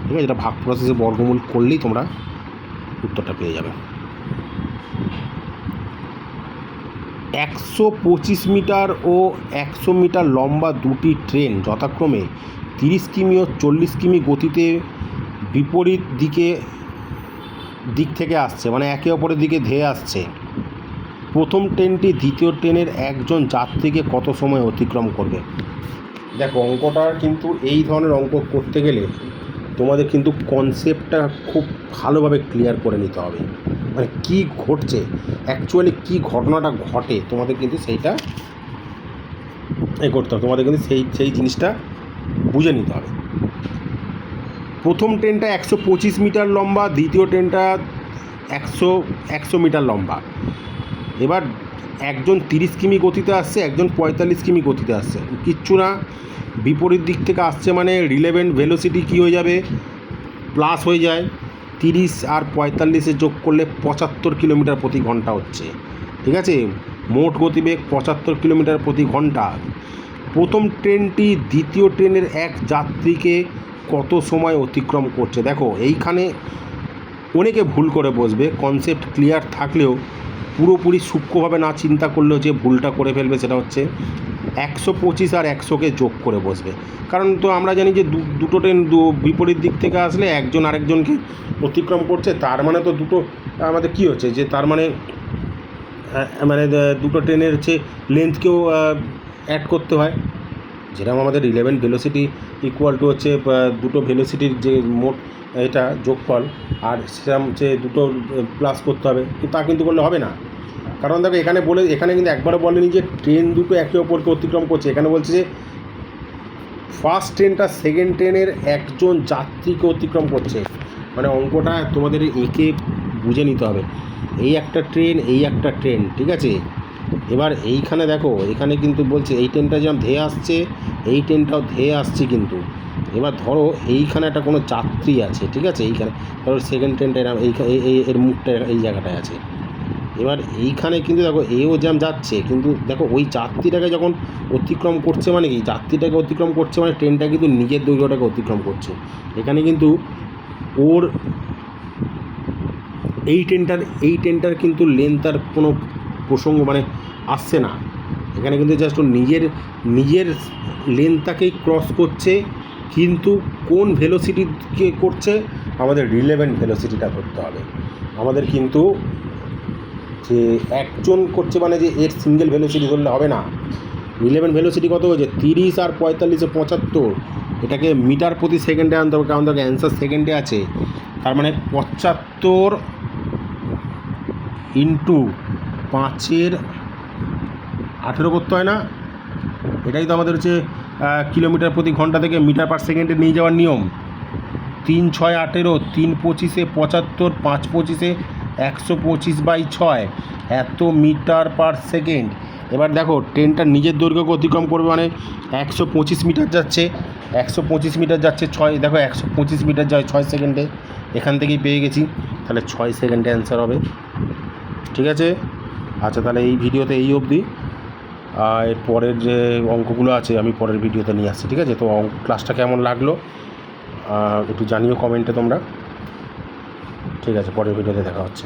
ঠিক আছে, এটা ভাগ প্রসেসে বর্গমূল করলেই তোমরা উত্তরটা পেয়ে যাবে। 125 মিটার ও 100 মিটার লম্বা দুটি ট্রেন যথাক্রমে 30 কিমি ও 40 কিমি গতিতে বিপরীত দিক থেকে আসছে, মানে একে অপরের দিকে ধেয়ে আসছে। প্রথম ট্রেনটি দ্বিতীয় ট্রেনের একজন যাত্রীকে কত সময় অতিক্রম করবে? দেখো, অঙ্কটা কিন্তু এই ধরনের অঙ্ক করতে গেলে তোমাদের কিন্তু কনসেপ্টটা খুব ভালোভাবে ক্লিয়ার করে নিতে হবে। মানে কী ঘটছে, অ্যাকচুয়ালি কী ঘটনাটা ঘটে, তোমাদের কিন্তু সেইটা করতে হবে। তোমাদের কিন্তু সেই জিনিসটা বুঝে নিতে হবে। প্রথম ট্রেনটা 125 মিটার লম্বা, দ্বিতীয় ট্রেনটা 100 মিটার লম্বা। এবার একজন 30 কিমি গতিতে আসছে, একজন 45 কিমি গতিতে আসছে। কিচ্ছু না, বিপরীত দিক থেকে আসছে মানে রিলেভেন্ট ভেলোসিটি কী হয়ে যাবে, প্লাস হয়ে যায়। 30 আর 45 যোগ করলে 75 কিলোমিটার প্রতি ঘন্টা হচ্ছে। ঠিক আছে, মোট গতিবেগ 75 কিলোমিটার প্রতি ঘন্টা। প্রথম ট্রেনটি দ্বিতীয় ট্রেনের এক যাত্রীকে কত সময় অতিক্রম করছে? দেখো, এইখানে অনেকে ভুল করে বসবে, কনসেপ্ট ক্লিয়ার থাকলেও পুরোপুরি সূক্ষ্মভাবে না চিন্তা করলেও যে ভুলটা করে ফেলবে সেটা হচ্ছে 125 আর 100কে যোগ করে বসবে। কারণ তো আমরা জানি যে দুটো ট্রেন বিপরীত দিক থেকে আসলে একজন আরেকজনকে অতিক্রম করছে, তার মানে তো দুটো আমাদের কী হচ্ছে যে তার মানে দুটো ট্রেনের হচ্ছে লেন্থকেও অ্যাড করতে হয়। যেরকম আমাদের রিলেভেন্ট ভেলোসিটি ইকুয়াল টু হচ্ছে দুটো ভেলোসিটির যে মোট এটা যোগফল, আর সেরকম হচ্ছে দুটো প্লাস করতে হবে, তা কিন্তু করলে হবে না। কারণ দেখো, এখানে কিন্তু একবারও বলেনি যে ট্রেন দুটো একে অপরকে অতিক্রম করছে। এখানে বলছে যে ফার্স্ট ট্রেনটা সেকেন্ড ট্রেনের একজন যাত্রীকে অতিক্রম করছে। মানে অঙ্কটা তোমাদের এঁকে বুঝে নিতে হবে। এই একটা ট্রেন, এই একটা ট্রেন, ঠিক আছে। এবার এইখানে দেখো, এখানে কিন্তু বলছে এই ট্রেনটা যেমন ধেয়ে আসছে, এই ট্রেনটাও ধেয়ে আসছে কিন্তু। এবার ধরো এইখানে একটা কোনো যাত্রী আছে, ঠিক আছে, এইখানে ধরো সেকেন্ড ট্রেনটা এর মুখটা এই জায়গাটায় আছে। এবার এইখানে কিন্তু দেখো এও যেমন যাচ্ছে, কিন্তু দেখো ওই যাত্রীটাকে যখন অতিক্রম করছে মানে কি, যাত্রীটাকে অতিক্রম করছে মানে ট্রেনটা কিন্তু নিজের দৈর্ঘ্যটাকে অতিক্রম করছে। এখানে কিন্তু ওর এই ট্রেনটার কিন্তু লেন্থ আর কোনো প্রসঙ্গ মানে আসছে না। এখানে কিন্তু জাস্ট ও নিজের লেন্থটাকেই ক্রস করছে, কিন্তু কোন ভেলোসিটিকে করছে, আমাদের রিলেভেন্ট ভেলোসিটিটা ধরতে হবে আমাদের। কিন্তু যে একজন করছে মানে যে এর সিঙ্গেল ভেলোসিটি ধরলে হবে না। রিলেভেন্ট ভেলোসিটি কত হয়েছে 30 আর 45 75, এটাকে মিটার প্রতি সেকেন্ডে আনতে হবে, কারণ দেখো অ্যান্সার সেকেন্ডে আছে। তার মানে 75 ইন্টু 5 18 করতে হয় না? এটাই তো আমাদের হচ্ছে কিলোমিটার প্রতি ঘন্টা থেকে মিটার পার সেকেন্ডে নিয়ে যাওয়ার নিয়ম। 3 6 18, 3 25 75, 5 25 125/6, এত মিটার পার সেকেন্ড। এবার দেখো ট্রেনটা নিজের দৈর্ঘ্যকে অতিক্রম করবে মানে 125 মিটার যাচ্ছে, 125 মিটার যাচ্ছে 6, দেখো 125 মিটার যায় 6 সেকেন্ডে, এখান থেকেই পেয়ে গেছি। তাহলে 6 সেকেন্ডে অ্যান্সার হবে। ঠিক আছে। আচ্ছা, তাহলে এই ভিডিওতে এই অবধি। এর পরের যে অঙ্কগুলো আছে আমি পরের ভিডিওতে নিয়ে আসছি। ঠিক আছে, তো ক্লাসটা কেমন লাগলো একটু জানিও কমেন্টে তোমরা। ঠিক আছে, পরের ভিডিওতে দেখা হচ্ছে।